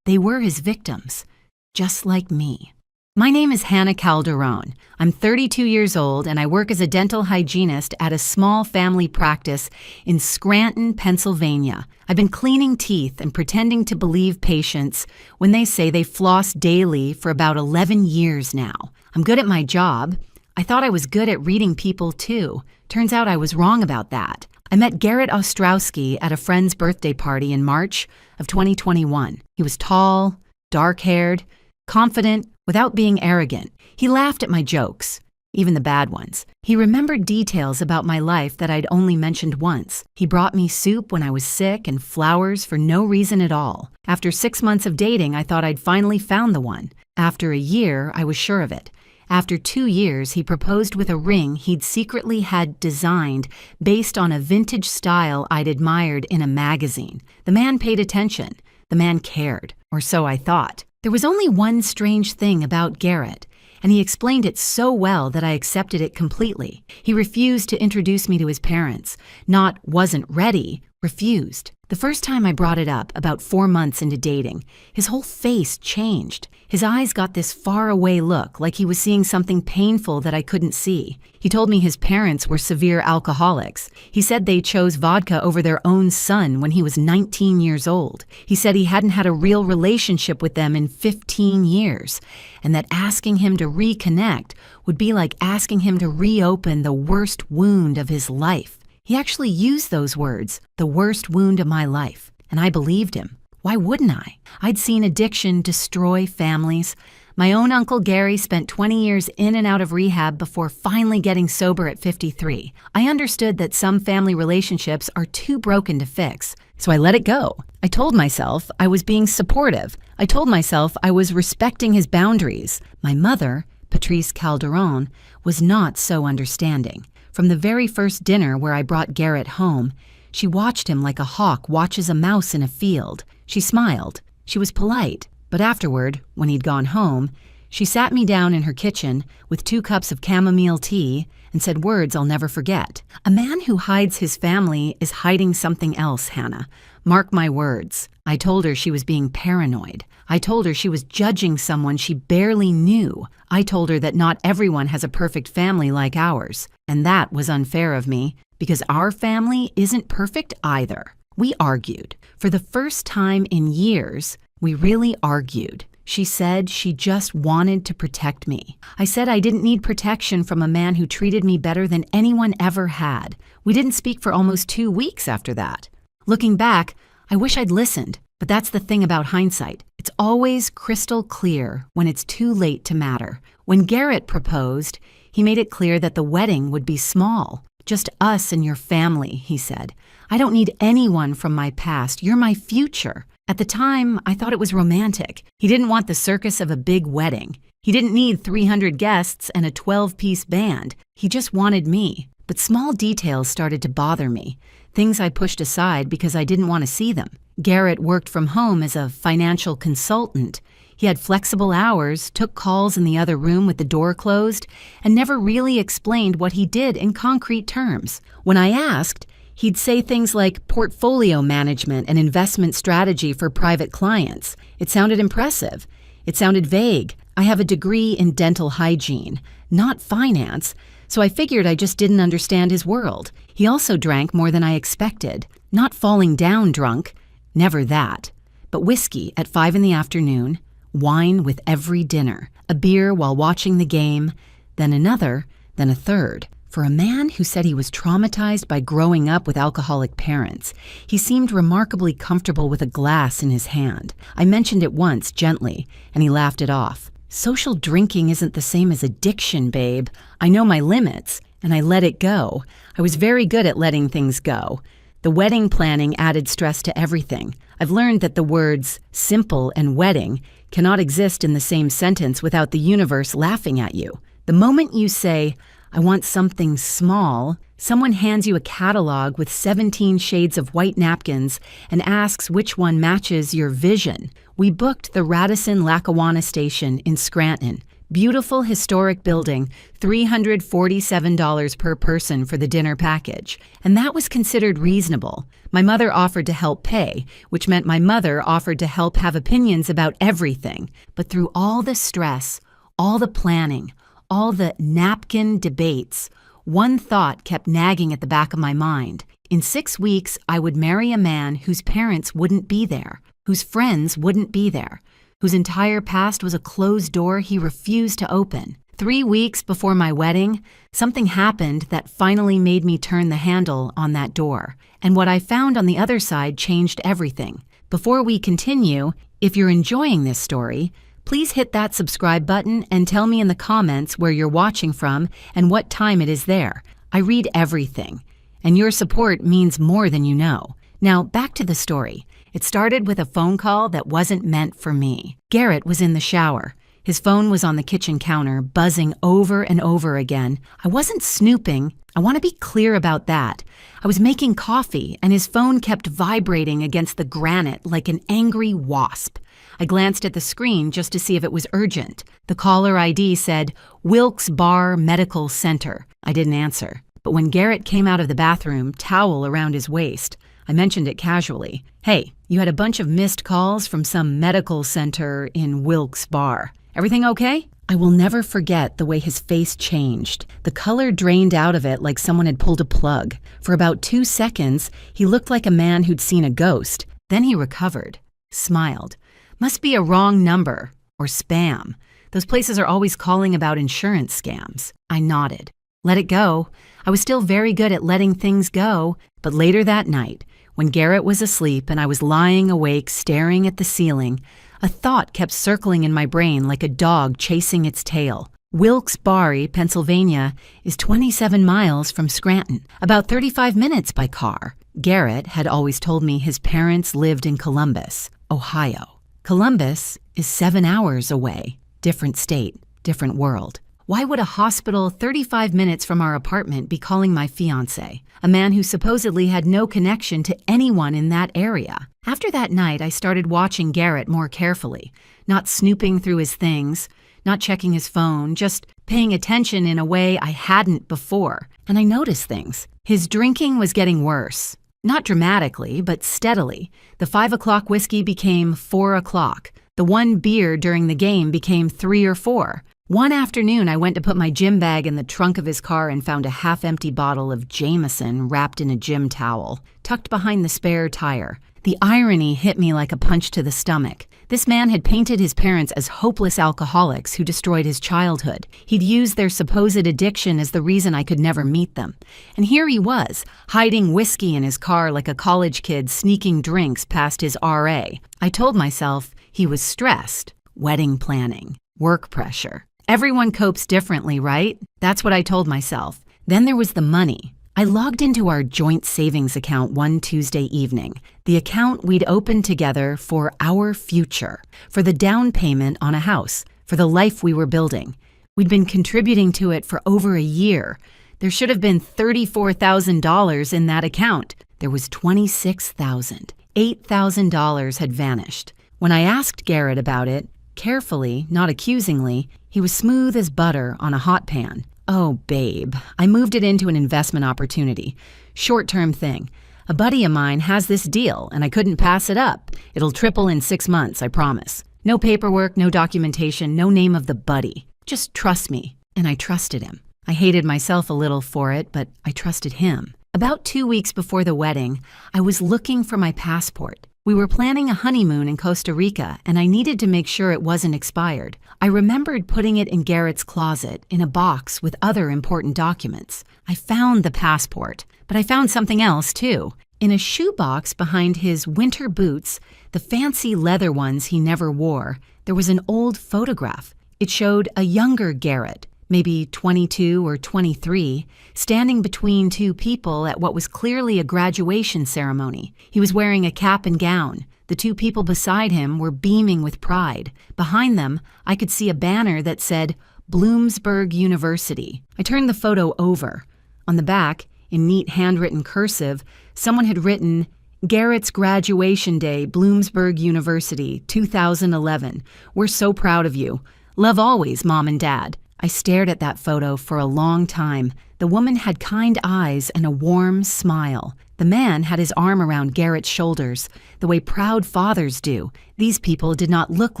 They were his victims, just like me. My name is Hannah Calderon. I'm 32 years old and I work as a dental hygienist at a small family practice in Scranton, Pennsylvania. I've been cleaning teeth and pretending to believe patients when they say they floss daily for about 11 years now. I'm good at my job. I thought I was good at reading people too. Turns out I was wrong about that. I met Garrett Ostrowski at a friend's birthday party in March of 2021. He was tall, dark-haired, confident, without being arrogant. He laughed at my jokes, even the bad ones. He remembered details about my life that I'd only mentioned once. He brought me soup when I was sick and flowers for no reason at all. After 6 months of dating, I thought I'd finally found the one. After a year, I was sure of it. After 2 years, he proposed with a ring he'd secretly had designed based on a vintage style I'd admired in a magazine. The man paid attention. The man cared, or so I thought. There was only one strange thing about Garrett, and he explained it so well that I accepted it completely. He refused to introduce me to his parents. Not wasn't ready, refused. The first time I brought it up, about 4 months into dating, his whole face changed. His eyes got this far-away look, like he was seeing something painful that I couldn't see. He told me his parents were severe alcoholics. He said they chose vodka over their own son when he was 19 years old. He said he hadn't had a real relationship with them in 15 years, and that asking him to reconnect would be like asking him to reopen the worst wound of his life. He actually used those words, the worst wound of my life. And I believed him. Why wouldn't I? I'd seen addiction destroy families. My own Uncle Gary spent 20 years in and out of rehab before finally getting sober at 53. I understood that some family relationships are too broken to fix, so I let it go. I told myself I was being supportive. I told myself I was respecting his boundaries. My mother, Patrice Calderon, was not so understanding. From the very first dinner where I brought Garrett home, she watched him like a hawk watches a mouse in a field. She smiled. She was polite. But afterward, when he'd gone home, she sat me down in her kitchen with 2 cups of chamomile tea and said words I'll never forget. A man who hides his family is hiding something else, Hannah. Mark my words. I told her she was being paranoid. I told her she was judging someone she barely knew. I told her that not everyone has a perfect family like ours. And that was unfair of me, because our family isn't perfect either. We argued. For the first time in years, we really argued. She said she just wanted to protect me. I said I didn't need protection from a man who treated me better than anyone ever had. We didn't speak for almost 2 weeks after that. Looking back, I wish I'd listened, but that's the thing about hindsight. It's always crystal clear when it's too late to matter. When Garrett proposed, he made it clear that the wedding would be small. Just us and your family, he said. I don't need anyone from my past. You're my future. At the time, I thought it was romantic. He didn't want the circus of a big wedding. He didn't need 300 guests and a 12-piece band. He just wanted me. But small details started to bother me, things I pushed aside because I didn't want to see them. Garrett worked from home as a financial consultant. He had flexible hours, took calls in the other room with the door closed, and never really explained what he did in concrete terms. When I asked, he'd say things like portfolio management and investment strategy for private clients. It sounded impressive. It sounded vague. I have a degree in dental hygiene, not finance, so I figured I just didn't understand his world. He also drank more than I expected. Not falling down drunk, never that, but whiskey at 5 p.m, wine with every dinner, a beer while watching the game, then another, then a third. For a man who said he was traumatized by growing up with alcoholic parents, he seemed remarkably comfortable with a glass in his hand. I mentioned it once, gently, and he laughed it off. Social drinking isn't the same as addiction, babe. I know my limits, and I let it go. I was very good at letting things go. The wedding planning added stress to everything. I've learned that the words simple and wedding cannot exist in the same sentence without the universe laughing at you. The moment you say, I want something small, someone hands you a catalog with 17 shades of white napkins and asks which one matches your vision. We booked the Radisson-Lackawanna Station in Scranton. Beautiful historic building, $347 per person for the dinner package. And that was considered reasonable. My mother offered to help pay, which meant my mother offered to help have opinions about everything. But through all the stress, all the planning, all the napkin debates, one thought kept nagging at the back of my mind. In 6 weeks, I would marry a man whose parents wouldn't be there, whose friends wouldn't be there, whose entire past was a closed door he refused to open. 3 weeks before my wedding, something happened that finally made me turn the handle on that door. And what I found on the other side changed everything. Before we continue, if you're enjoying this story, please hit that subscribe button and tell me in the comments where you're watching from and what time it is there. I read everything, and your support means more than you know. Now, back to the story. It started with a phone call that wasn't meant for me. Garrett was in the shower. His phone was on the kitchen counter, buzzing over and over again. I wasn't snooping. I want to be clear about that. I was making coffee, and his phone kept vibrating against the granite like an angry wasp. I glanced at the screen just to see if it was urgent. The caller ID said, Wilkes Barre Medical Center. I didn't answer. But when Garrett came out of the bathroom, towel around his waist, I mentioned it casually. Hey, you had a bunch of missed calls from some medical center in Wilkes Barre. Everything okay? I will never forget the way his face changed. The color drained out of it like someone had pulled a plug. For about 2 seconds, he looked like a man who'd seen a ghost. Then he recovered, smiled. Must be a wrong number, or spam. Those places are always calling about insurance scams. I nodded. Let it go. I was still very good at letting things go, but later that night, When Garrett was asleep and I was lying awake staring at the ceiling, a thought kept circling in my brain like a dog chasing its tail. Wilkes-Barre, Pennsylvania, is 27 miles from Scranton, about 35 minutes by car. Garrett had always told me his parents lived in Columbus, Ohio. Columbus is 7 hours away. Different state, different world. Why would a hospital 35 minutes from our apartment be calling my fiancé, a man who supposedly had no connection to anyone in that area? After that night, I started watching Garrett more carefully, not snooping through his things, not checking his phone, just paying attention in a way I hadn't before. And I noticed things. His drinking was getting worse. Not dramatically, but steadily. The 5 o'clock whiskey became 4 o'clock. The one beer during the game became 3 or 4. One afternoon, I went to put my gym bag in the trunk of his car and found a half-empty bottle of Jameson wrapped in a gym towel, tucked behind the spare tire. The irony hit me like a punch to the stomach. This man had painted his parents as hopeless alcoholics who destroyed his childhood. He'd used their supposed addiction as the reason I could never meet them. And here he was, hiding whiskey in his car like a college kid sneaking drinks past his RA. I told myself he was stressed. Wedding planning. Work pressure. Everyone copes differently, right? That's what I told myself. Then there was the money. I logged into our joint savings account one Tuesday evening, the account we'd opened together for our future, for the down payment on a house, for the life we were building. We'd been contributing to it for over a year. There should have been $34,000 in that account. There was $26,000. $8,000 had vanished. When I asked Garrett about it, carefully, not accusingly, he was smooth as butter on a hot pan. Oh, babe, I moved it into an investment opportunity. Short-term thing. A buddy of mine has this deal, and I couldn't pass it up. It'll triple in 6 months, I promise. No paperwork, no documentation, no name of the buddy. Just trust me. And I trusted him. I hated myself a little for it, but I trusted him. About 2 weeks before the wedding, I was looking for my passport. We were planning a honeymoon in Costa Rica, and I needed to make sure it wasn't expired. I remembered putting it in Garrett's closet in a box with other important documents. I found the passport, but I found something else too. In a shoebox behind his winter boots, the fancy leather ones he never wore, there was an old photograph. It showed a younger Garrett, maybe 22 or 23, standing between two people at what was clearly a graduation ceremony. He was wearing a cap and gown. The two people beside him were beaming with pride. Behind them, I could see a banner that said, Bloomsburg University. I turned the photo over. On the back, in neat handwritten cursive, someone had written, Garrett's graduation day, Bloomsburg University, 2011. We're so proud of you. Love always, Mom and Dad. I stared at that photo for a long time. The woman had kind eyes and a warm smile. The man had his arm around Garrett's shoulders, the way proud fathers do. These people did not look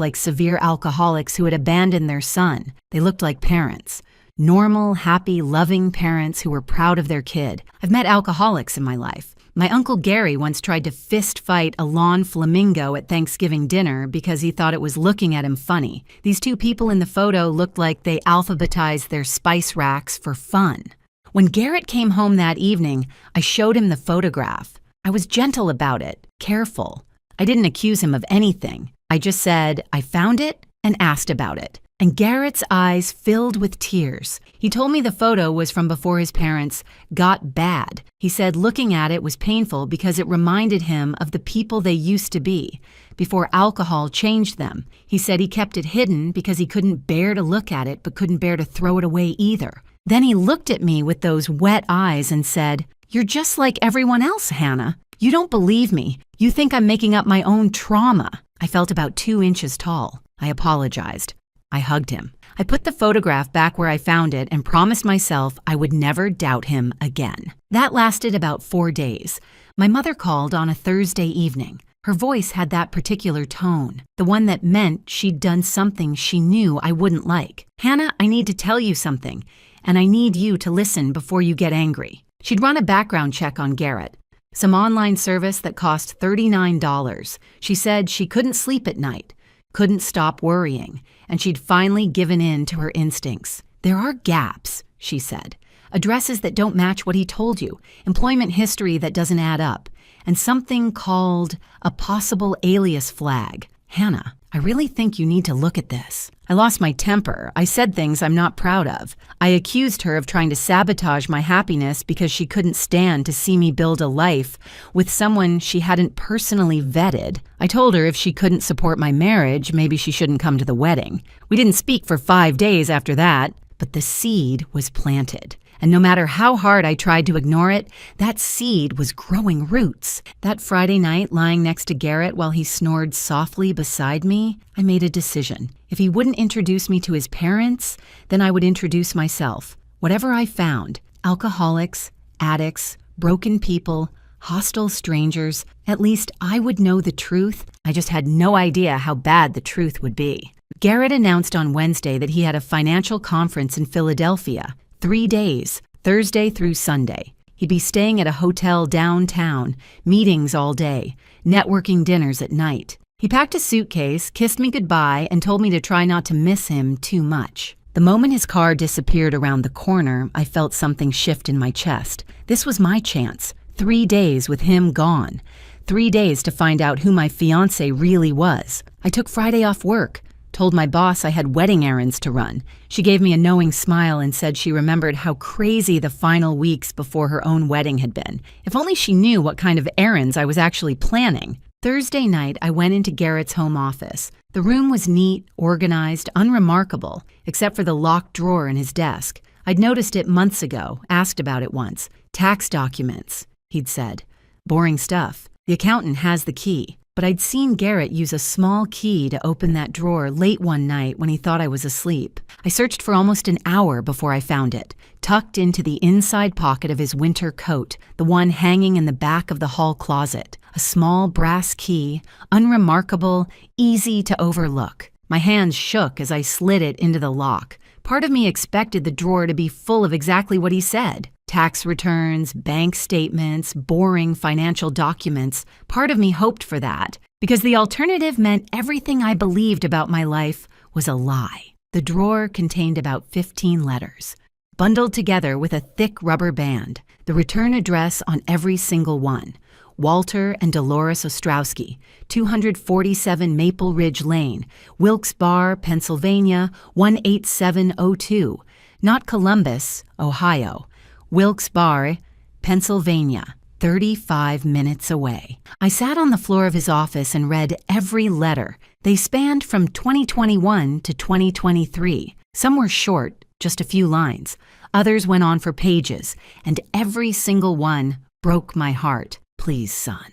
like severe alcoholics who had abandoned their son. They looked like parents. Normal, happy, loving parents who were proud of their kid. I've met alcoholics in my life. My Uncle Gary once tried to fist fight a lawn flamingo at Thanksgiving dinner because he thought it was looking at him funny. These two people in the photo looked like they alphabetized their spice racks for fun. When Garrett came home that evening, I showed him the photograph. I was gentle about it, careful. I didn't accuse him of anything. I just said, I found it and asked about it. And Garrett's eyes filled with tears. He told me the photo was from before his parents got bad. He said looking at it was painful because it reminded him of the people they used to be, before alcohol changed them. He said he kept it hidden because he couldn't bear to look at it but couldn't bear to throw it away either. Then he looked at me with those wet eyes and said, You're just like everyone else, Hannah. You don't believe me. You think I'm making up my own trauma. I felt about 2 inches tall. I apologized. I hugged him. I put the photograph back where I found it and promised myself I would never doubt him again. That lasted about 4 days. My mother called on a Thursday evening. Her voice had that particular tone, the one that meant she'd done something she knew I wouldn't like. Hannah, I need to tell you something, and I need you to listen before you get angry. She'd run a background check on Garrett, some online service that cost $39. She said she couldn't sleep at night, couldn't stop worrying, and she'd finally given in to her instincts. There are gaps, she said. addresses that don't match what he told you, employment history that doesn't add up, and something called a possible alias flag. Hannah, I really think you need to look at this. I lost my temper. I said things I'm not proud of. I accused her of trying to sabotage my happiness because she couldn't stand to see me build a life with someone she hadn't personally vetted. I told her if she couldn't support my marriage, maybe she shouldn't come to the wedding. We didn't speak for 5 days after that, but the seed was planted. And no matter how hard I tried to ignore it, that seed was growing roots. That Friday night, lying next to Garrett while he snored softly beside me, I made a decision. If he wouldn't introduce me to his parents, then I would introduce myself. Whatever I found, alcoholics, addicts, broken people, hostile strangers, at least I would know the truth. I just had no idea how bad the truth would be. Garrett announced on Wednesday that he had a financial conference in Philadelphia. 3 days, Thursday through Sunday. He'd be staying at a hotel downtown, meetings all day, networking dinners at night. He packed a suitcase, kissed me goodbye, and told me to try not to miss him too much. The moment his car disappeared around the corner, I felt something shift in my chest. This was my chance. 3 days with him gone. 3 days to find out who my fiancé really was. I took Friday off work. Told my boss I had wedding errands to run. She gave me a knowing smile and said she remembered how crazy the final weeks before her own wedding had been. If only she knew what kind of errands I was actually planning. Thursday night, I went into Garrett's home office. The room was neat, organized, unremarkable, except for the locked drawer in his desk. I'd noticed it months ago, asked about it once. Tax documents, he'd said. Boring stuff. The accountant has the key. But I'd seen Garrett use a small key to open that drawer late one night when he thought I was asleep. I searched for almost an hour before I found it, tucked into the inside pocket of his winter coat, the one hanging in the back of the hall closet. A small brass key, unremarkable, easy to overlook. My hands shook as I slid it into the lock. Part of me expected the drawer to be full of exactly what he said. Tax returns, bank statements, boring financial documents. Part of me hoped for that, because the alternative meant everything I believed about my life was a lie. The drawer contained about 15 letters, bundled together with a thick rubber band, the return address on every single one. Walter and Dolores Ostrowski, 247 Maple Ridge Lane, Wilkes-Barre, Pennsylvania, 18702. Not Columbus, Ohio. Wilkes-Barre, Pennsylvania, 35 minutes away. I sat on the floor of his office and read every letter. They spanned from 2021 to 2023. Some were short, just a few lines. Others went on for pages, and every single one broke my heart. Please, son,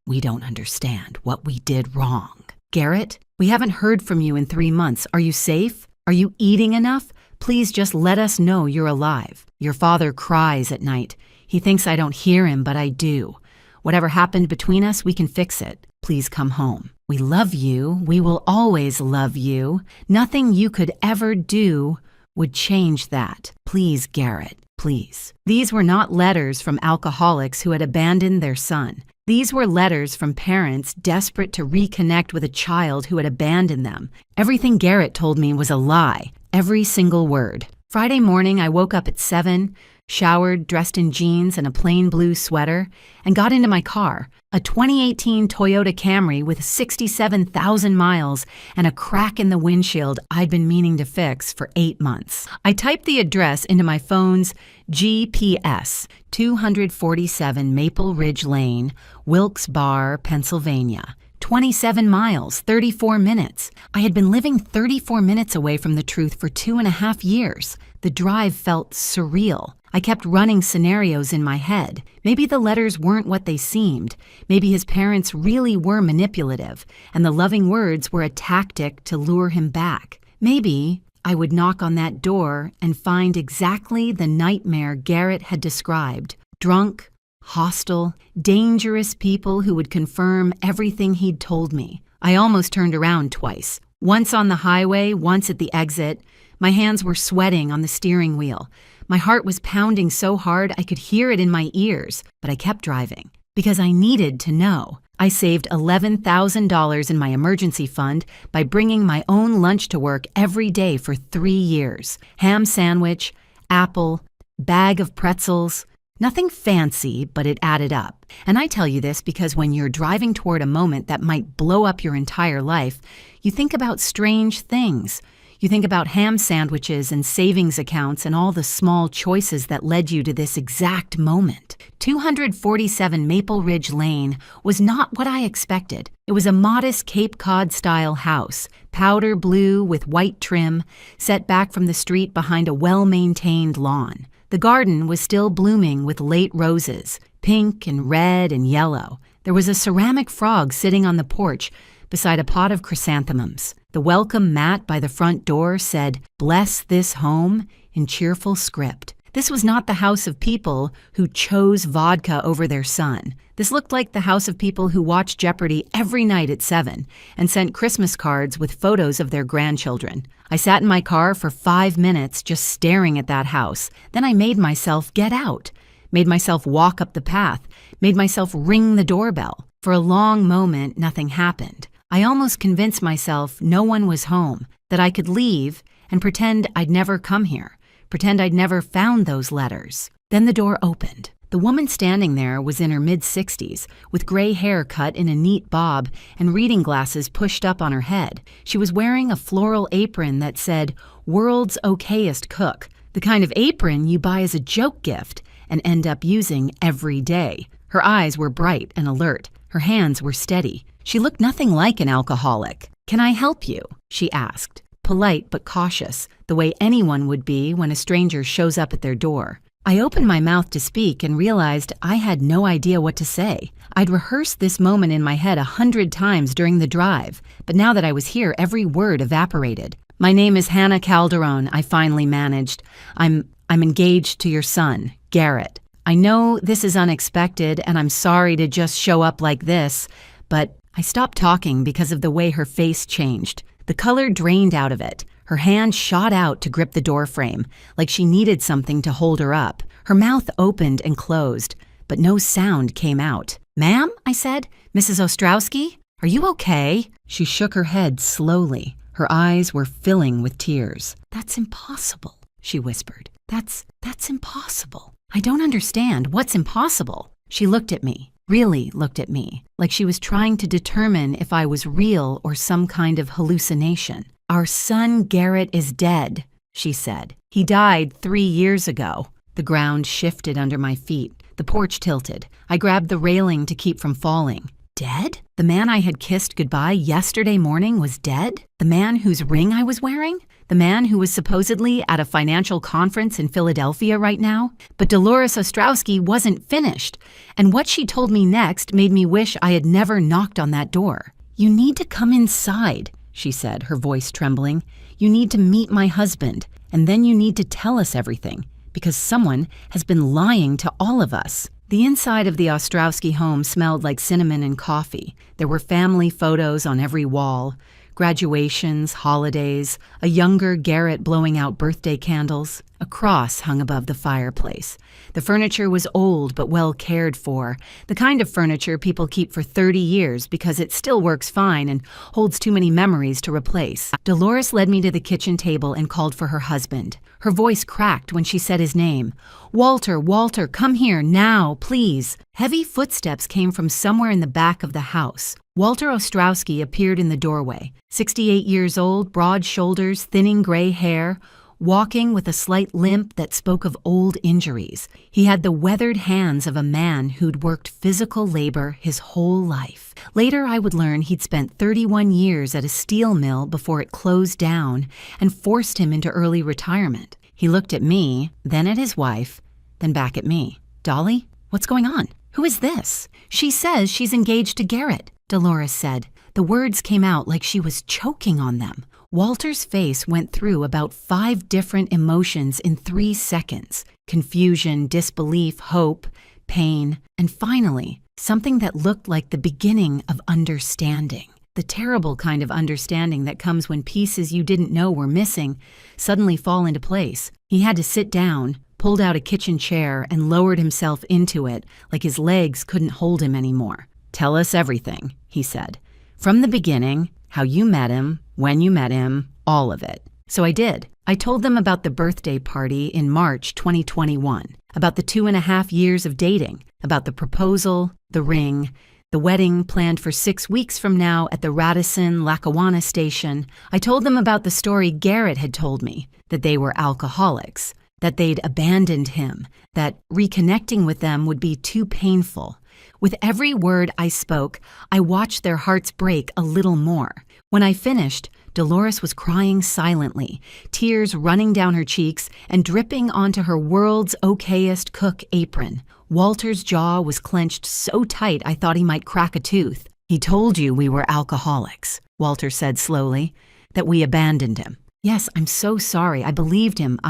we don't understand what we did wrong. Garrett, we haven't heard from you in 3 months. Are you safe? Are you eating enough? Please just let us know you're alive. Your father cries at night. He thinks I don't hear him, but I do. Whatever happened between us, we can fix it. Please come home. We love you. We will always love you. Nothing you could ever do would change that. Please, Garrett, please. These were not letters from alcoholics who had abandoned their son. These were letters from parents desperate to reconnect with a child who had abandoned them. Everything Garrett told me was a lie. Every single word. Friday morning, I woke up at 7, showered, dressed in jeans and a plain blue sweater, and got into my car, a 2018 Toyota Camry with 67,000 miles and a crack in the windshield I'd been meaning to fix for 8 months. I typed the address into my phone's GPS, 247 Maple Ridge Lane, Wilkes-Barre, Pennsylvania. 27 miles, 34 minutes. I had been living 34 minutes away from the truth for 2.5 years. The drive felt surreal. I kept running scenarios in my head. Maybe the letters weren't what they seemed. Maybe his parents really were manipulative, and the loving words were a tactic to lure him back. Maybe I would knock on that door and find exactly the nightmare Garrett had described. Drunk, hostile, dangerous people who would confirm everything he'd told me. I almost turned around twice. Once on the highway, once at the exit. My hands were sweating on the steering wheel. My heart was pounding so hard I could hear it in my ears, but I kept driving because I needed to know. I saved $11,000 in my emergency fund by bringing my own lunch to work every day for 3 years. Ham sandwich, apple, bag of pretzels. Nothing fancy, but it added up. And I tell you this because when you're driving toward a moment that might blow up your entire life, you think about strange things. You think about ham sandwiches and savings accounts and all the small choices that led you to this exact moment. 247 Maple Ridge Lane was not what I expected. It was a modest Cape Cod-style house, powder blue with white trim, set back from the street behind a well-maintained lawn. The garden was still blooming with late roses, pink and red and yellow. There was a ceramic frog sitting on the porch beside a pot of chrysanthemums. The welcome mat by the front door said, "Bless this home," in cheerful script. This was not the house of people who chose vodka over their son. This looked like the house of people who watched Jeopardy every night at 7 and sent Christmas cards with photos of their grandchildren. I sat in my car for 5 minutes just staring at that house. Then I made myself get out, made myself walk up the path, made myself ring the doorbell. For a long moment, nothing happened. I almost convinced myself no one was home, that I could leave and pretend I'd never come here, pretend I'd never found those letters. Then the door opened. The woman standing there was in her mid-60s, with gray hair cut in a neat bob and reading glasses pushed up on her head. She was wearing a floral apron that said, "World's Okayest Cook," the kind of apron you buy as a joke gift and end up using every day. Her eyes were bright and alert. Her hands were steady. She looked nothing like an alcoholic. "Can I help you?" she asked, polite but cautious, the way anyone would be when a stranger shows up at their door. I opened my mouth to speak and realized I had no idea what to say. I'd rehearsed this moment in my head 100 times during the drive, but now that I was here, every word evaporated. "My name is Hannah Calderon," I finally managed. I'm engaged to your son, Garrett. I know this is unexpected and I'm sorry to just show up like this, but I stopped talking because of the way her face changed. The color drained out of it. Her hand shot out to grip the doorframe, like she needed something to hold her up. Her mouth opened and closed, but no sound came out. "Ma'am?" I said. "Mrs. Ostrowski? Are you okay?" She shook her head slowly. Her eyes were filling with tears. "That's impossible," she whispered. That's impossible. "I don't understand. What's impossible?" She looked at me. Really looked at me, like she was trying to determine if I was real or some kind of hallucination. "Our son Garrett is dead," she said. "He died 3 years ago." The ground shifted under my feet. The porch tilted. I grabbed the railing to keep from falling. Dead? The man I had kissed goodbye yesterday morning was dead? The man whose ring I was wearing? The man who was supposedly at a financial conference in Philadelphia right now? But Dolores Ostrowski wasn't finished, and what she told me next made me wish I had never knocked on that door. "You need to come inside," she said, her voice trembling. "You need to meet my husband, and then you need to tell us everything, because someone has been lying to all of us." The inside of the Ostrowski home smelled like cinnamon and coffee. There were family photos on every wall, graduations, holidays, a younger Garrett blowing out birthday candles. A cross hung above the fireplace. The furniture was old but well cared for, the kind of furniture people keep for 30 years because it still works fine and holds too many memories to replace. Dolores led me to the kitchen table and called for her husband. Her voice cracked when she said his name. Walter, come here, now, please." Heavy footsteps came from somewhere in the back of the house. Walter Ostrowski appeared in the doorway. 68 years old, broad shoulders, thinning gray hair, walking with a slight limp that spoke of old injuries. He had the weathered hands of a man who'd worked physical labor his whole life. Later, I would learn he'd spent 31 years at a steel mill before it closed down and forced him into early retirement. He looked at me, then at his wife, then back at me. "Dolly, what's going on? Who is this?" "She says she's engaged to Garrett," Dolores said. The words came out like she was choking on them. Walter's face went through about 5 different emotions in 3 seconds. Confusion, disbelief, hope, pain, and finally, something that looked like the beginning of understanding. The terrible kind of understanding that comes when pieces you didn't know were missing suddenly fall into place. He had to sit down, pulled out a kitchen chair, and lowered himself into it like his legs couldn't hold him anymore. "Tell us everything," he said. "From the beginning, how you met him, when you met him, all of it." So I did. I told them about the birthday party in March 2021, about the 2.5 years of dating, about the proposal, the ring, the wedding planned for 6 weeks from now at the Radisson-Lackawanna station. I told them about the story Garrett had told me, that they were alcoholics, that they'd abandoned him, that reconnecting with them would be too painful. With every word I spoke, I watched their hearts break a little more. When I finished, Dolores was crying silently, tears running down her cheeks and dripping onto her world's okayest cook apron. Walter's jaw was clenched so tight I thought he might crack a tooth. "He told you we were alcoholics," Walter said slowly, "that we abandoned him." "Yes, I'm so sorry. I believed him.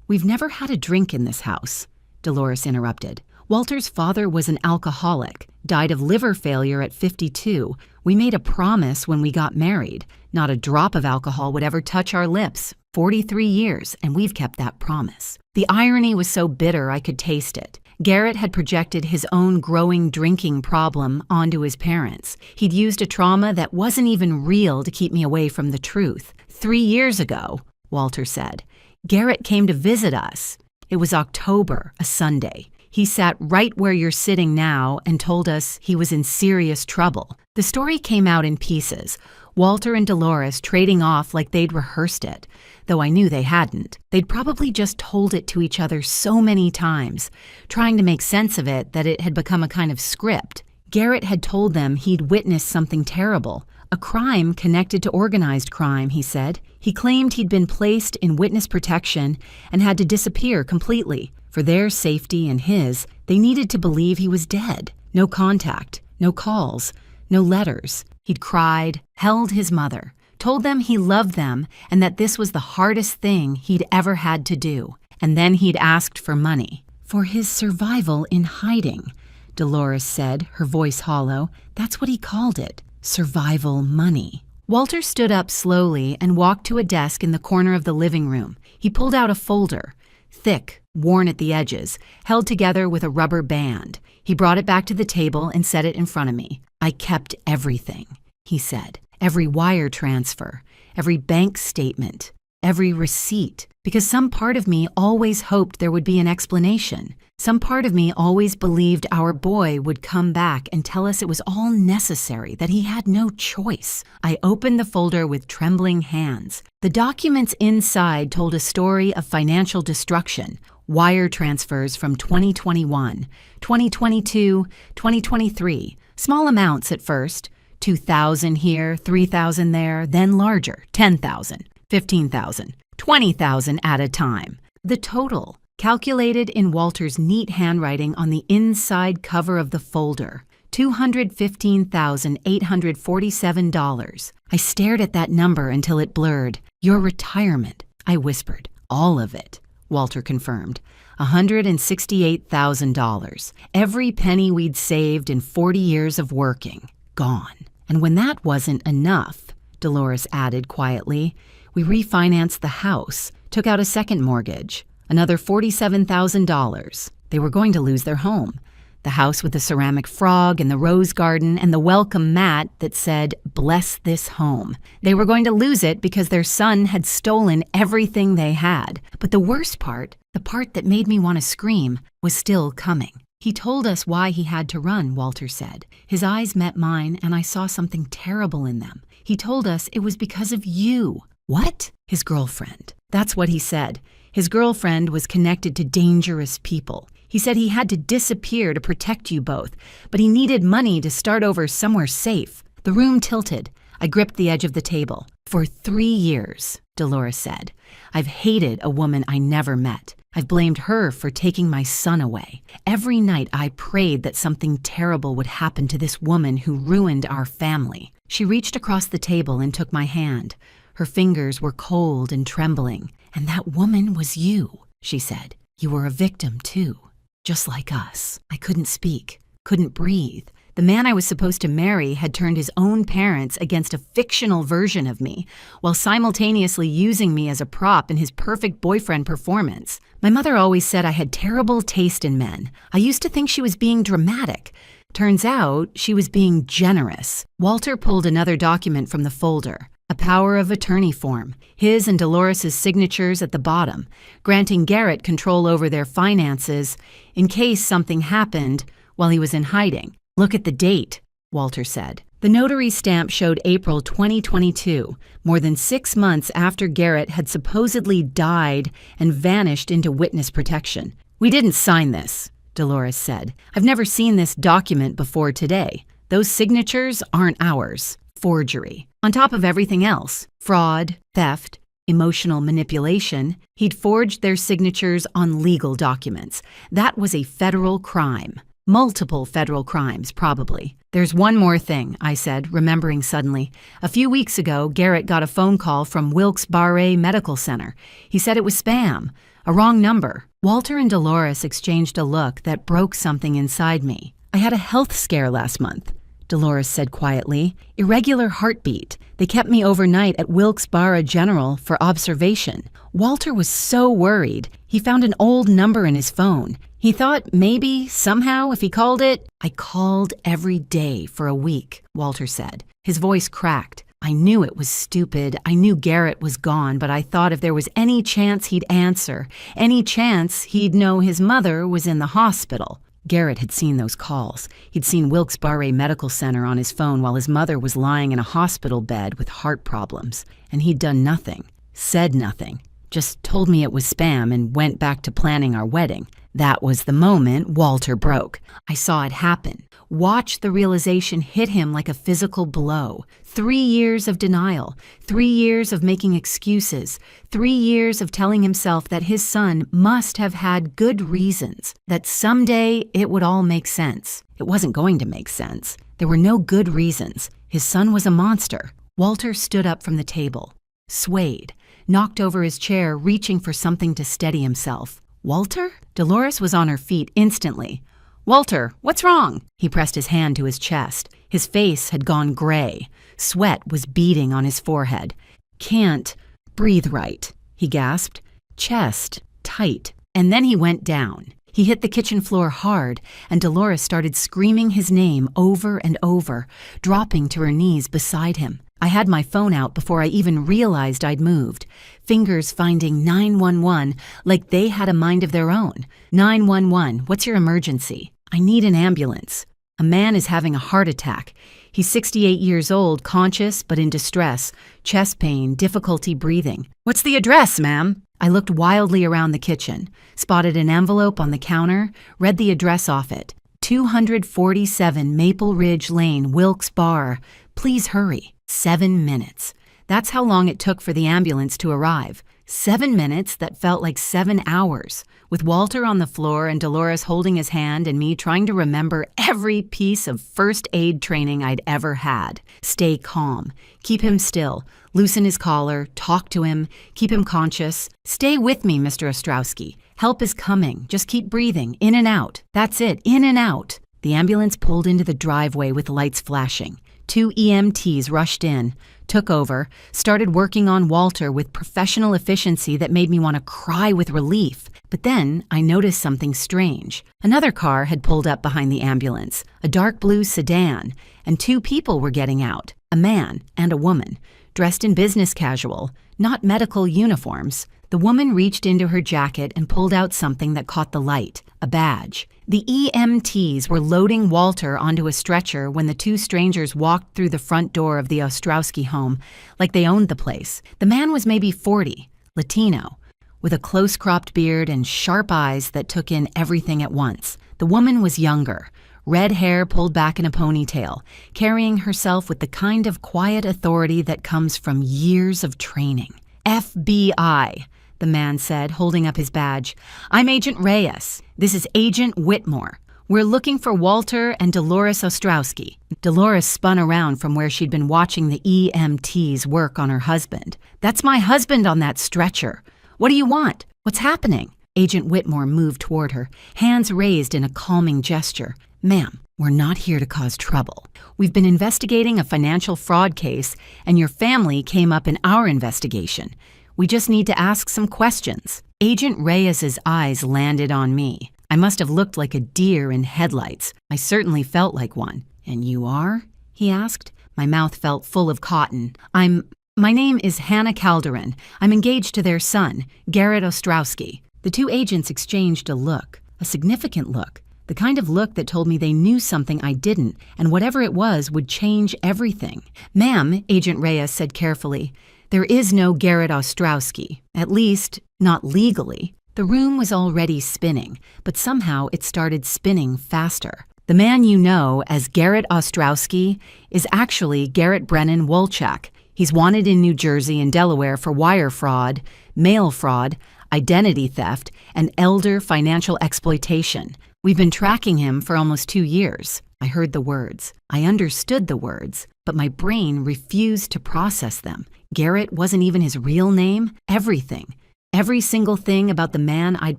We've never had a drink in this house," Dolores interrupted. "Walter's father was an alcoholic, died of liver failure at 52. We made a promise when we got married. Not a drop of alcohol would ever touch our lips. 43 years, and we've kept that promise." The irony was so bitter I could taste it. Garrett had projected his own growing drinking problem onto his parents. He'd used a trauma that wasn't even real to keep me away from the truth. 3 years ago, Walter said, Garrett came to visit us. It was October, a Sunday. He sat right where you're sitting now and told us he was in serious trouble. The story came out in pieces, Walter and Dolores trading off like they'd rehearsed it, though I knew they hadn't. They'd probably just told it to each other so many times, trying to make sense of it that it had become a kind of script. Garrett had told them he'd witnessed something terrible, a crime connected to organized crime, he said. He claimed he'd been placed in witness protection and had to disappear completely. For their safety and his, they needed to believe he was dead. No contact, no calls, no letters. He'd cried, held his mother, told them he loved them and that this was the hardest thing he'd ever had to do. And then he'd asked for money. For his survival in hiding, Dolores said, her voice hollow. That's what he called it, survival money. Walter stood up slowly and walked to a desk in the corner of the living room. He pulled out a folder, thick, worn at the edges, held together with a rubber band. He brought it back to the table and set it in front of me. "I kept everything," he said. "Every wire transfer, every bank statement, every receipt, because some part of me always hoped there would be an explanation. Some part of me always believed our boy would come back and tell us it was all necessary, that he had no choice." I opened the folder with trembling hands. The documents inside told a story of financial destruction, wire transfers from 2021, 2022, 2023, small amounts at first, 2,000 here, 3,000 there, then larger, 10,000, 15,000, 20,000 at a time. The total, calculated in Walter's neat handwriting on the inside cover of the folder, $215,847. I stared at that number until it blurred. "Your retirement," I whispered. "All of it," Walter confirmed. $168,000. Every penny we'd saved in 40 years of working. Gone. And when that wasn't enough, Dolores added quietly, we refinanced the house, took out a second mortgage, another $47,000. They were going to lose their home. The house with the ceramic frog and the rose garden and the welcome mat that said, "Bless this home." They were going to lose it because their son had stolen everything they had. But the worst part, the part that made me want to scream, was still coming. "He told us why he had to run," Walter said. His eyes met mine and I saw something terrible in them. "He told us it was because of you." "What?" "His girlfriend." That's what he said. His girlfriend was connected to dangerous people. He said he had to disappear to protect you both, but he needed money to start over somewhere safe. The room tilted. I gripped the edge of the table. "For 3 years, Dolores said, I've hated a woman I never met. I've blamed her for taking my son away. Every night I prayed that something terrible would happen to this woman who ruined our family." She reached across the table and took my hand. Her fingers were cold and trembling. "And that woman was you," she said. "You were a victim, too. Just like us." I couldn't speak, couldn't breathe. The man I was supposed to marry had turned his own parents against a fictional version of me, while simultaneously using me as a prop in his perfect boyfriend performance. My mother always said I had terrible taste in men. I used to think she was being dramatic. Turns out she was being generous. Walter pulled another document from the folder. A power of attorney form, his and Dolores' signatures at the bottom, granting Garrett control over their finances in case something happened while he was in hiding. Look at the date, Walter said. The notary stamp showed April 2022, more than 6 months after Garrett had supposedly died and vanished into witness protection. We didn't sign this, Dolores said. I've never seen this document before today. Those signatures aren't ours. Forgery. On top of everything else, fraud, theft, emotional manipulation, he'd forged their signatures on legal documents. That was a federal crime. Multiple federal crimes, probably. There's one more thing, I said, remembering suddenly. A few weeks ago, Garrett got a phone call from Wilkes-Barre Medical Center. He said it was spam, a wrong number. Walter and Dolores exchanged a look that broke something inside me. I had a health scare last month, Dolores said quietly. Irregular heartbeat. They kept me overnight at Wilkes-Barre General for observation. Walter was so worried. He found an old number in his phone. He thought maybe, somehow, if he called it. I called every day for a week, Walter said. His voice cracked. I knew it was stupid. I knew Garrett was gone, but I thought if there was any chance he'd answer, any chance he'd know his mother was in the hospital. Garrett had seen those calls. He'd seen Wilkes-Barre Medical Center on his phone while his mother was lying in a hospital bed with heart problems. And he'd done nothing, said nothing, just told me it was spam and went back to planning our wedding. That was the moment Walter broke. I saw it happen. Watch the realization hit him like a physical blow. 3 years of denial, 3 years of making excuses, 3 years of telling himself that his son must have had good reasons, that someday it would all make sense. It wasn't going to make sense. There were no good reasons. His son was a monster. Walter stood up from the table, swayed, knocked over his chair, reaching for something to steady himself. Walter? Dolores was on her feet instantly. Walter, what's wrong? He pressed his hand to his chest. His face had gone gray. Sweat was beading on his forehead. Can't breathe right, he gasped. Chest tight. And then he went down. He hit the kitchen floor hard, and Dolores started screaming his name over and over, dropping to her knees beside him. I had my phone out before I even realized I'd moved, fingers finding 911 like they had a mind of their own. 911, what's your emergency? I need an ambulance. A man is having a heart attack. He's 68 years old, conscious but in distress, chest pain, difficulty breathing. What's the address, ma'am? I looked wildly around the kitchen, spotted an envelope on the counter, read the address off it. 247 Maple Ridge Lane, Wilkes-Barre. Please hurry. 7 minutes. That's how long it took for the ambulance to arrive. 7 minutes that felt like 7 hours, with Walter on the floor and Dolores holding his hand and me trying to remember every piece of first aid training I'd ever had. Stay calm. Keep him still. Loosen his collar. Talk to him. Keep him conscious. Stay with me, Mr. Ostrowski. Help is coming. Just keep breathing. In and out. That's it. In and out. The ambulance pulled into the driveway with lights flashing. 2 EMTs rushed in, took over, started working on Walter with professional efficiency that made me want to cry with relief. But then I noticed something strange. Another car had pulled up behind the ambulance, a dark blue sedan, and 2 people were getting out, a man and a woman, dressed in business casual, not medical uniforms. The woman reached into her jacket and pulled out something that caught the light, a badge. The EMTs were loading Walter onto a stretcher when the 2 strangers walked through the front door of the Ostrowski home like they owned the place. The man was maybe 40, Latino, with a close-cropped beard and sharp eyes that took in everything at once. The woman was younger, red hair pulled back in a ponytail, carrying herself with the kind of quiet authority that comes from years of training. FBI, the man said, holding up his badge. I'm Agent Reyes. This is Agent Whitmore. We're looking for Walter and Dolores Ostrowski. Dolores spun around from where she'd been watching the EMTs work on her husband. That's my husband on that stretcher. What do you want? What's happening? Agent Whitmore moved toward her, hands raised in a calming gesture. Ma'am, we're not here to cause trouble. We've been investigating a financial fraud case, and your family came up in our investigation. We just need to ask some questions. Agent Reyes's eyes landed on me. I must have looked like a deer in headlights. I certainly felt like one. And you are? He asked. My mouth felt full of cotton. I'm My name is Hannah Calderon. I'm engaged to their son, Garrett Ostrowski. The two agents exchanged a look, a significant look, the kind of look that told me they knew something I didn't, and whatever it was would change everything. Ma'am, Agent Reyes said carefully, there is no Garrett Ostrowski, at least, not legally. The room was already spinning, but somehow it started spinning faster. The man you know as Garrett Ostrowski is actually Garrett Brennan Wolchak. He's wanted in New Jersey and Delaware for wire fraud, mail fraud, identity theft, and elder financial exploitation. We've been tracking him for almost 2 years. I heard the words. I understood the words, but my brain refused to process them. Garrett wasn't even his real name. Everything, every single thing about the man I'd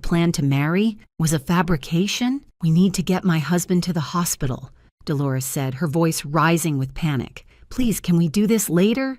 planned to marry was a fabrication. We need to get my husband to the hospital, Dolores said, her voice rising with panic. Please, can we do this later?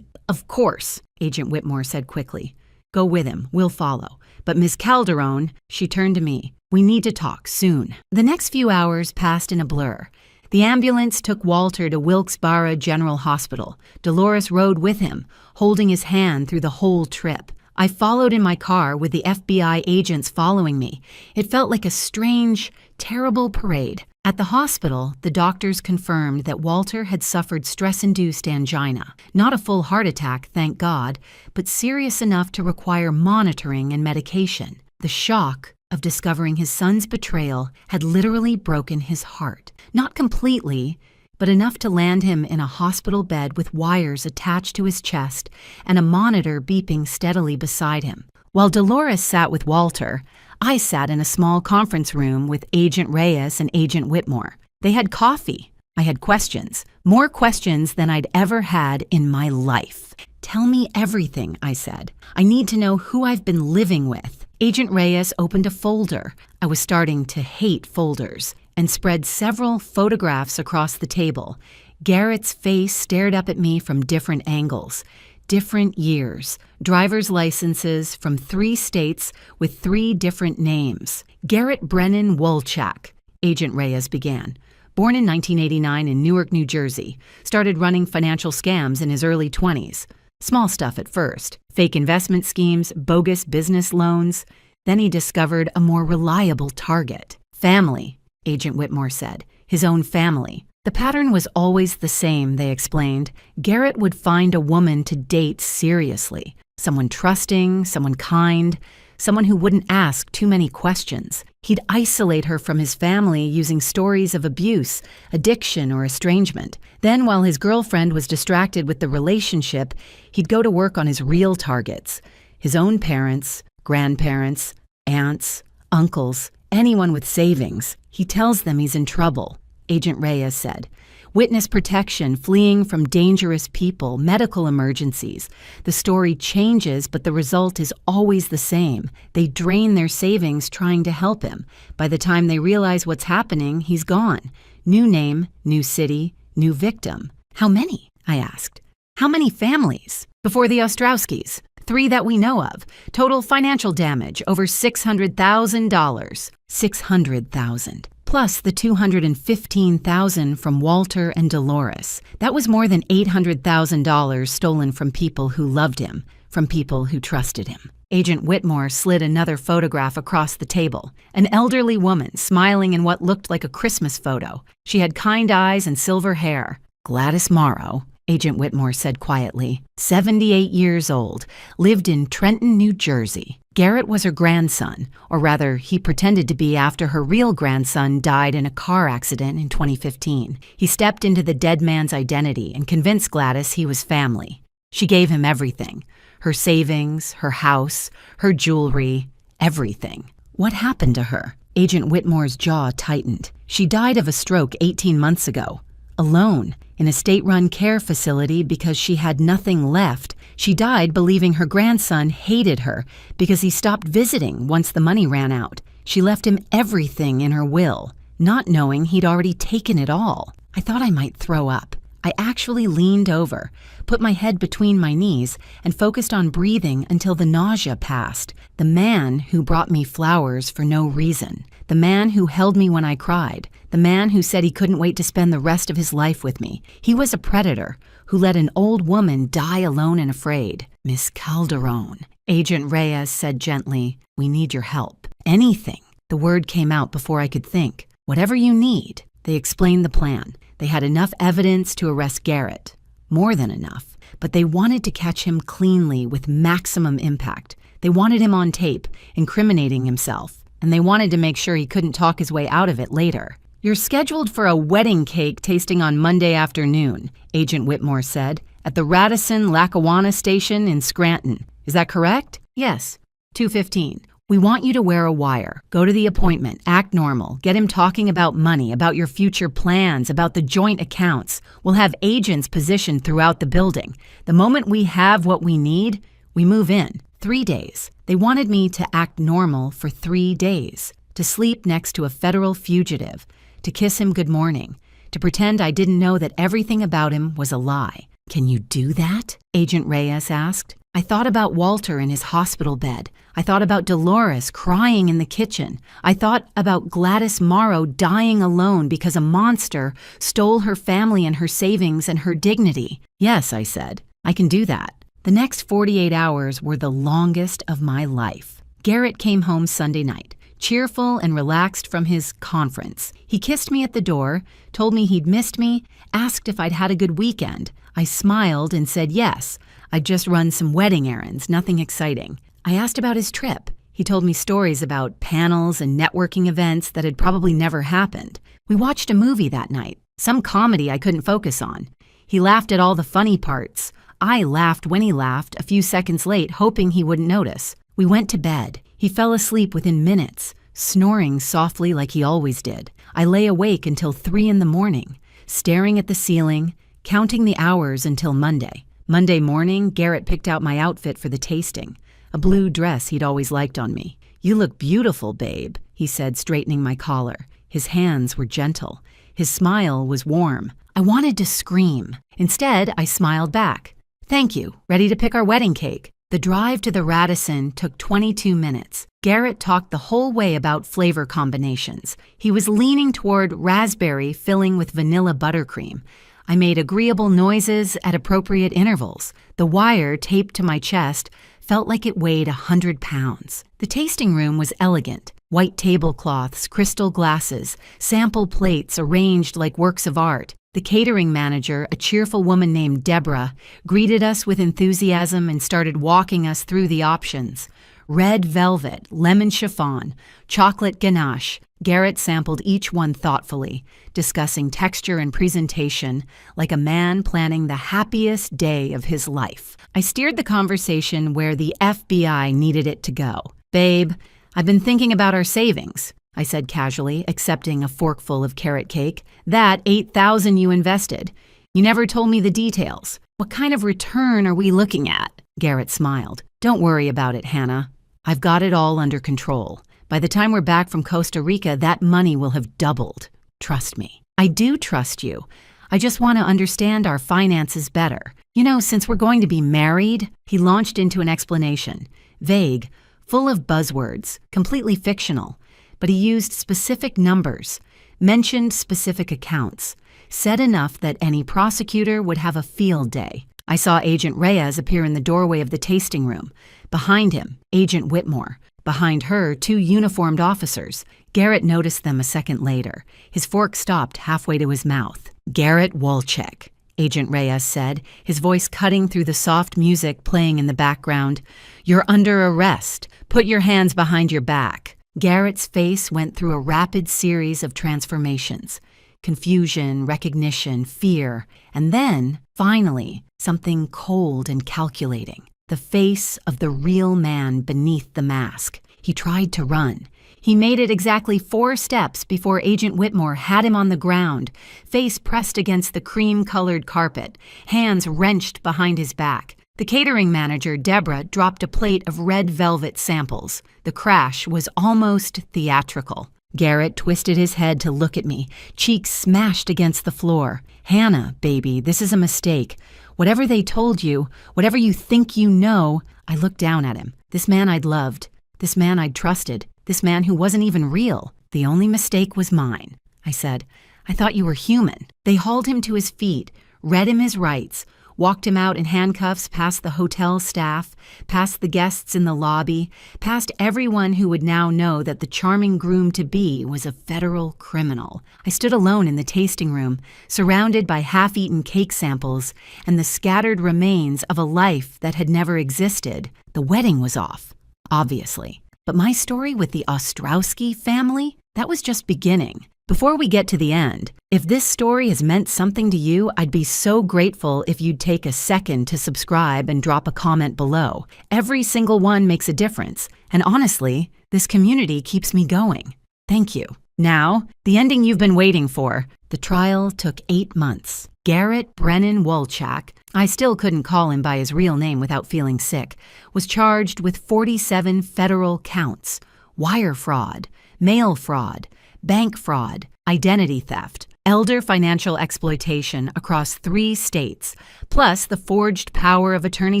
Of course, Agent Whitmore said quickly. Go with him, we'll follow. But Miss Calderon, she turned to me. We need to talk soon. The next few hours passed in a blur. The ambulance took Walter to Wilkes-Barre General Hospital. Dolores rode with him, holding his hand through the whole trip. I followed in my car with the FBI agents following me. It felt like a strange, terrible parade. At the hospital, the doctors confirmed that Walter had suffered stress-induced angina. Not a full heart attack, thank God, but serious enough to require monitoring and medication. The shock of discovering his son's betrayal had literally broken his heart. Not completely, but enough to land him in a hospital bed with wires attached to his chest and a monitor beeping steadily beside him. While Dolores sat with Walter, I sat in a small conference room with Agent Reyes and Agent Whitmore. They had coffee. I had questions. More questions than I'd ever had in my life. Tell me everything, I said. I need to know who I've been living with. Agent Reyes opened a folder. I was starting to hate folders, and spread several photographs across the table. Garrett's face stared up at me from different angles. Different years, driver's licenses from 3 states with 3 different names. Garrett Brennan Wolchak, Agent Reyes began. Born in 1989 in Newark, New Jersey, started running financial scams in his early 20s. Small stuff at first, fake investment schemes, bogus business loans. Then he discovered a more reliable target. Family, Agent Whitmore said, his own family. The pattern was always the same, they explained. Garrett would find a woman to date seriously. Someone trusting, someone kind, someone who wouldn't ask too many questions. He'd isolate her from his family using stories of abuse, addiction, or estrangement. Then, while his girlfriend was distracted with the relationship, he'd go to work on his real targets. His own parents, grandparents, aunts, uncles, anyone with savings. He tells them he's in trouble, Agent Reyes said. Witness protection, fleeing from dangerous people, medical emergencies. The story changes, but the result is always the same. They drain their savings trying to help him. By the time they realize what's happening, he's gone. New name, new city, new victim. How many? I asked. How many families? Before the Ostrowskis. 3 that we know of. Total financial damage, over $600,000. $600,000. Plus the $215,000 from Walter and Dolores. That was more than $800,000 stolen from people who loved him, from people who trusted him. Agent Whitmore slid another photograph across the table. An elderly woman smiling in what looked like a Christmas photo. She had kind eyes and silver hair. Gladys Morrow, Agent Whitmore said quietly, 78 years old, lived in Trenton, New Jersey. Garrett was her grandson, or rather, he pretended to be after her real grandson died in a car accident in 2015. He stepped into the dead man's identity and convinced Gladys he was family. She gave him everything. Her savings, her house, her jewelry, everything. What happened to her? Agent Whitmore's jaw tightened. She died of a stroke 18 months ago. Alone, in a state-run care facility because she had nothing left. She died believing her grandson hated her because he stopped visiting once the money ran out. She left him everything in her will, not knowing he'd already taken it all. I thought I might throw up. I actually leaned over, put my head between my knees, and focused on breathing until the nausea passed. The man who brought me flowers for no reason. The man who held me when I cried. The man who said he couldn't wait to spend the rest of his life with me. He was a predator who who let an old woman die alone and afraid. Miss Calderon, Agent Reyes said gently, we need your help. Anything. The word came out before I could think. Whatever you need. They explained the plan. They had enough evidence to arrest Garrett. More than enough. But they wanted to catch him cleanly with maximum impact. They wanted him on tape, incriminating himself. And they wanted to make sure he couldn't talk his way out of it later. You're scheduled for a wedding cake tasting on Monday afternoon, Agent Whitmore said, at the Radisson-Lackawanna station in Scranton. Is that correct? Yes. 2:15. We want you to wear a wire. Go to the appointment. Act normal. Get him talking about money, about your future plans, about the joint accounts. We'll have agents positioned throughout the building. The moment we have what we need, we move in. 3 days. They wanted me to act normal for 3 days. To sleep next to a federal fugitive. To kiss him good morning. To pretend I didn't know that everything about him was a lie. Can you do that? Agent Reyes asked. I thought about Walter in his hospital bed. I thought about Dolores crying in the kitchen. I thought about Gladys Morrow dying alone because a monster stole her family and her savings and her dignity. Yes, I said, I can do that. The next 48 hours were the longest of my life. Garrett came home Sunday night, cheerful and relaxed from his conference. He kissed me at the door, told me he'd missed me, asked if I'd had a good weekend. I smiled and said yes. I'd just run some wedding errands, nothing exciting. I asked about his trip. He told me stories about panels and networking events that had probably never happened. We watched a movie that night, some comedy I couldn't focus on. He laughed at all the funny parts. I laughed when he laughed, a few seconds late, hoping he wouldn't notice. We went to bed. He fell asleep within minutes, snoring softly like he always did. I lay awake until 3 a.m, staring at the ceiling, counting the hours until Monday. Monday morning, Garrett picked out my outfit for the tasting, a blue dress he'd always liked on me. You look beautiful, babe, he said, straightening my collar. His hands were gentle. His smile was warm. I wanted to scream. Instead, I smiled back. Thank you. Ready to pick our wedding cake? The drive to the Radisson took 22 minutes. Garrett talked the whole way about flavor combinations. He was leaning toward raspberry filling with vanilla buttercream. I made agreeable noises at appropriate intervals. The wire taped to my chest felt like it weighed 100 pounds. The tasting room was elegant. White tablecloths, crystal glasses, sample plates arranged like works of art. The catering manager, a cheerful woman named Deborah, greeted us with enthusiasm and started walking us through the options. Red velvet, lemon chiffon, chocolate ganache. Garrett sampled each one thoughtfully, discussing texture and presentation like a man planning the happiest day of his life. I steered the conversation where the FBI needed it to go. Babe, I've been thinking about our savings, I said casually, accepting a forkful of carrot cake. That $8,000 you invested. You never told me the details. What kind of return are we looking at? Garrett smiled. Don't worry about it, Hannah. I've got it all under control. By the time we're back from Costa Rica, that money will have doubled. Trust me. I do trust you. I just want to understand our finances better. You know, since we're going to be married, he launched into an explanation. Vague, full of buzzwords, completely fictional. But he used specific numbers, mentioned specific accounts, said enough that any prosecutor would have a field day. I saw Agent Reyes appear in the doorway of the tasting room. Behind him, Agent Whitmore. Behind her, 2 uniformed officers. Garrett noticed them a second later. His fork stopped halfway to his mouth. Garrett Wolchek, Agent Reyes said, his voice cutting through the soft music playing in the background. You're under arrest. Put your hands behind your back. Garrett's face went through a rapid series of transformations. Confusion, recognition, fear, and then, finally, something cold and calculating. The face of the real man beneath the mask. He tried to run. He made it exactly 4 steps before Agent Whitmore had him on the ground, face pressed against the cream-colored carpet, hands wrenched behind his back. The catering manager, Deborah, dropped a plate of red velvet samples. The crash was almost theatrical. Garrett twisted his head to look at me, cheeks smashed against the floor. Hannah, baby, this is a mistake. Whatever they told you, whatever you think you know, I looked down at him. This man I'd loved. This man I'd trusted. This man who wasn't even real. The only mistake was mine. I said, I thought you were human. They hauled him to his feet, read him his rights, walked him out in handcuffs past the hotel staff, past the guests in the lobby, past everyone who would now know that the charming groom-to-be was a federal criminal. I stood alone in the tasting room, surrounded by half-eaten cake samples and the scattered remains of a life that had never existed. The wedding was off, obviously. But my story with the Ostrowski family, that was just beginning. Before we get to the end, if this story has meant something to you, I'd be so grateful if you'd take a second to subscribe and drop a comment below. Every single one makes a difference, and honestly, this community keeps me going. Thank you. Now, the ending you've been waiting for. The trial took 8 months. Garrett Brennan Wolchak, I still couldn't call him by his real name without feeling sick, was charged with 47 federal counts: wire fraud, mail fraud, bank fraud, identity theft, elder financial exploitation across 3 states, plus the forged power of attorney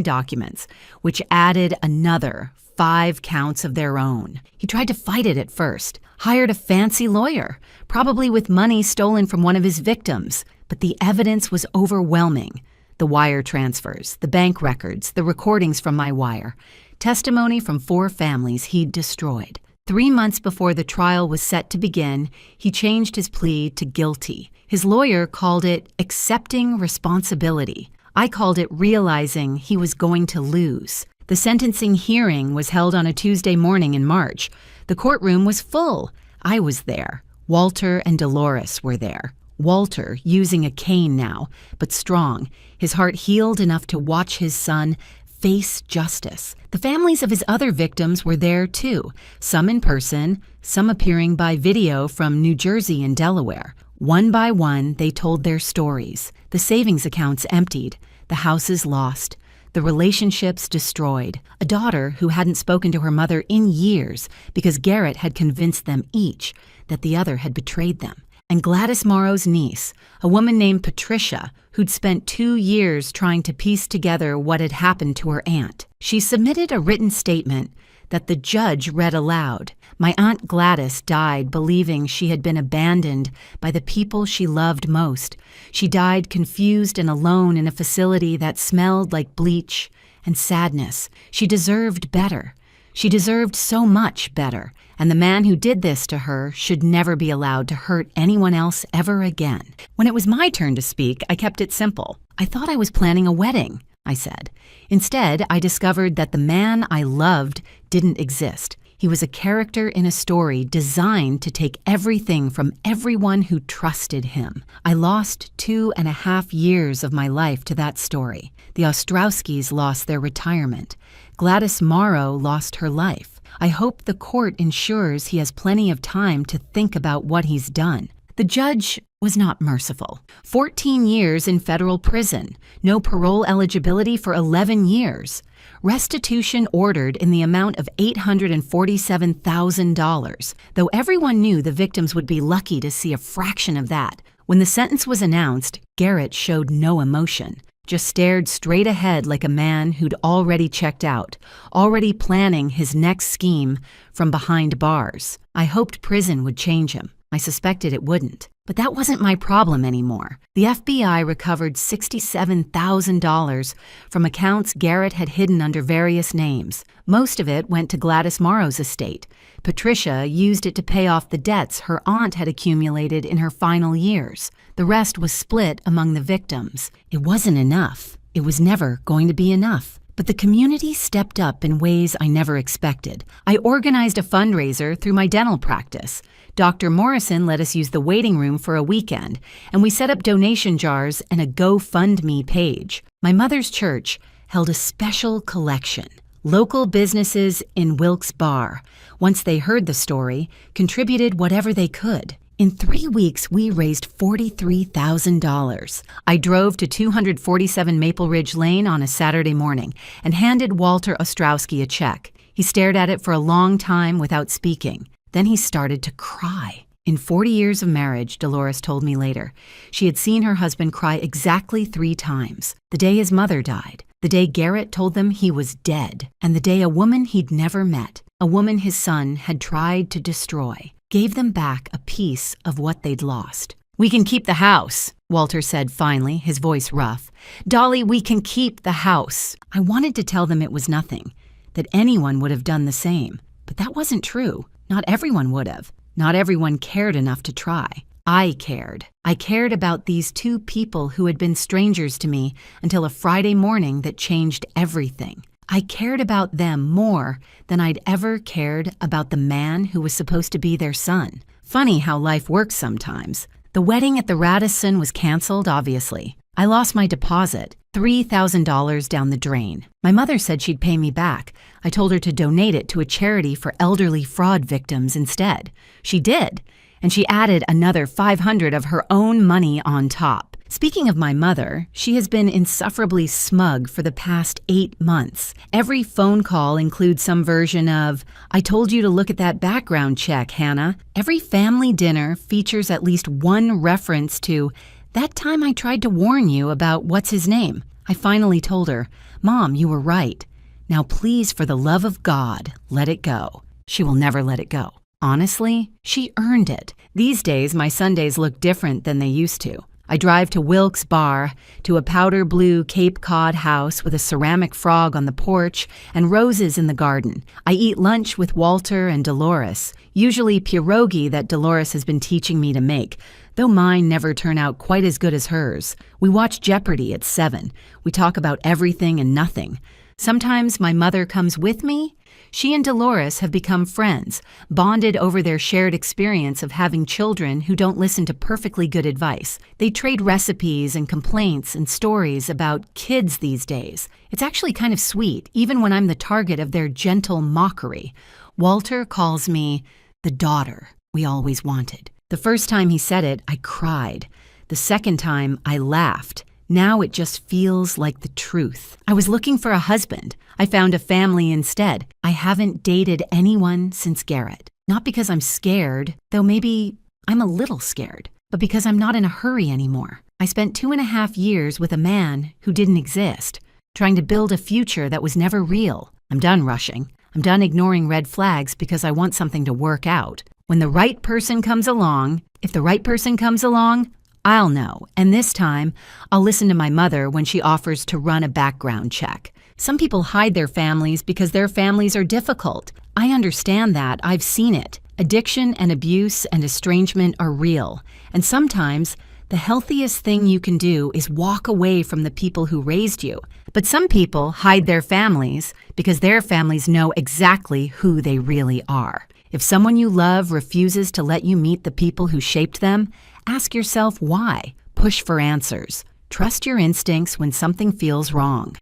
documents, which added another 5 counts of their own. He tried to fight it at first, hired a fancy lawyer, probably with money stolen from one of his victims, but the evidence was overwhelming. The wire transfers, the bank records, the recordings from my wire, testimony from 4 families he'd destroyed. 3 months before the trial was set to begin, he changed his plea to guilty. His lawyer called it accepting responsibility. I called it realizing he was going to lose. The sentencing hearing was held on a Tuesday morning in March. The courtroom was full. I was there. Walter and Dolores were there. Walter, using a cane now, but strong, his heart healed enough to watch his son face justice. The families of his other victims were there too, some in person, some appearing by video from New Jersey and Delaware. One by one, they told their stories. The savings accounts emptied, the houses lost, the relationships destroyed. A daughter who hadn't spoken to her mother in years because Garrett had convinced them each that the other had betrayed them. And Gladys Morrow's niece, a woman named Patricia, who'd spent 2 years trying to piece together what had happened to her aunt. She submitted a written statement that the judge read aloud. My Aunt Gladys died believing she had been abandoned by the people she loved most. She died confused and alone in a facility that smelled like bleach and sadness. She deserved better. She deserved so much better, and the man who did this to her should never be allowed to hurt anyone else ever again. When it was my turn to speak, I kept it simple. I thought I was planning a wedding, I said. Instead, I discovered that the man I loved didn't exist. He was a character in a story designed to take everything from everyone who trusted him. I lost 2.5 years of my life to that story. The Ostrowskis lost their retirement. Gladys Morrow lost her life. I hope the court ensures he has plenty of time to think about what he's done. The judge was not merciful. 14 years in federal prison, no parole eligibility for 11 years. Restitution ordered in the amount of $847,000, though everyone knew the victims would be lucky to see a fraction of that. When the sentence was announced, Garrett showed no emotion, just stared straight ahead like a man who'd already checked out, already planning his next scheme from behind bars. I hoped prison would change him. I suspected it wouldn't. But that wasn't my problem anymore. The FBI recovered $67,000 from accounts Garrett had hidden under various names. Most of it went to Gladys Morrow's estate. Patricia used it to pay off the debts her aunt had accumulated in her final years. The rest was split among the victims. It wasn't enough. It was never going to be enough. But the community stepped up in ways I never expected. I organized a fundraiser through my dental practice. Dr. Morrison let us use the waiting room for a weekend, and we set up donation jars and a GoFundMe page. My mother's church held a special collection. Local businesses in Wilkes-Barre, once they heard the story, contributed whatever they could. In 3 weeks, we raised $43,000. I drove to 247 Maple Ridge Lane on a Saturday morning and handed Walter Ostrowski a check. He stared at it for a long time without speaking. Then he started to cry. In 40 years of marriage, Dolores told me later, she had seen her husband cry exactly 3 times. The day his mother died, the day Garrett told them he was dead, and the day a woman he'd never met, a woman his son had tried to destroy, gave them back a piece of what they'd lost. "We can keep the house," Walter said finally, his voice rough. "Dolly, we can keep the house." I wanted to tell them it was nothing, that anyone would have done the same. But that wasn't true. Not everyone would have. Not everyone cared enough to try. I cared. I cared about these two people who had been strangers to me until a Friday morning that changed everything. I cared about them more than I'd ever cared about the man who was supposed to be their son. Funny how life works sometimes. The wedding at the Radisson was canceled, obviously. I lost my deposit, $3,000 down the drain. My mother said she'd pay me back. I told her to donate it to a charity for elderly fraud victims instead. She did, and she added another $500 of her own money on top. Speaking of my mother, she has been insufferably smug for the past 8 months. Every phone call includes some version of, "I told you to look at that background check, Hannah." Every family dinner features at least one reference to, "That time I tried to warn you about what's his name." I finally told her, "Mom, you were right. Now please, for the love of God, let it go." She will never let it go. Honestly, she earned it. These days, my Sundays look different than they used to. I drive to Wilkes Bar, to a powder blue Cape Cod house with a ceramic frog on the porch and roses in the garden. I eat lunch with Walter and Dolores, usually pierogi that Dolores has been teaching me to make, though mine never turn out quite as good as hers. We watch Jeopardy at 7. We talk about everything and nothing. Sometimes my mother comes with me. She and Dolores have become friends, bonded over their shared experience of having children who don't listen to perfectly good advice. They trade recipes and complaints and stories about kids these days. It's actually kind of sweet, even when I'm the target of their gentle mockery. Walter calls me the daughter we always wanted. The first time he said it, I cried. The second time, I laughed. Now it just feels like the truth. I was looking for a husband. I found a family instead. I haven't dated anyone since Garrett. Not because I'm scared, though maybe I'm a little scared, but because I'm not in a hurry anymore. I spent 2.5 years with a man who didn't exist, trying to build a future that was never real. I'm done rushing. I'm done ignoring red flags because I want something to work out. When the right person comes along, if the right person comes along, I'll know, and this time, I'll listen to my mother when she offers to run a background check. Some people hide their families because their families are difficult. I understand that. I've seen it. Addiction and abuse and estrangement are real, and sometimes the healthiest thing you can do is walk away from the people who raised you. But some people hide their families because their families know exactly who they really are. If someone you love refuses to let you meet the people who shaped them, ask yourself why. Push for answers. Trust your instincts when something feels wrong.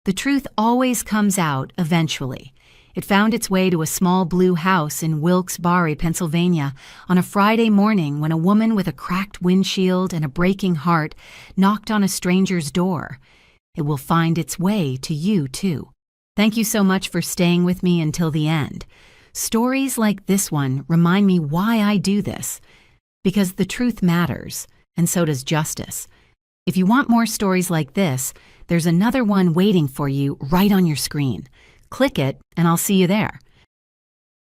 The truth always comes out eventually. It found its way to a small blue house in Wilkes-Barre, Pennsylvania, on a Friday morning when a woman with a cracked windshield and a breaking heart knocked on a stranger's door. It will find its way to you, too. Thank you so much for staying with me until the end. Stories like this one remind me why I do this. Because the truth matters, and so does justice. If you want more stories like this, there's another one waiting for you right on your screen. Click it, and I'll see you there.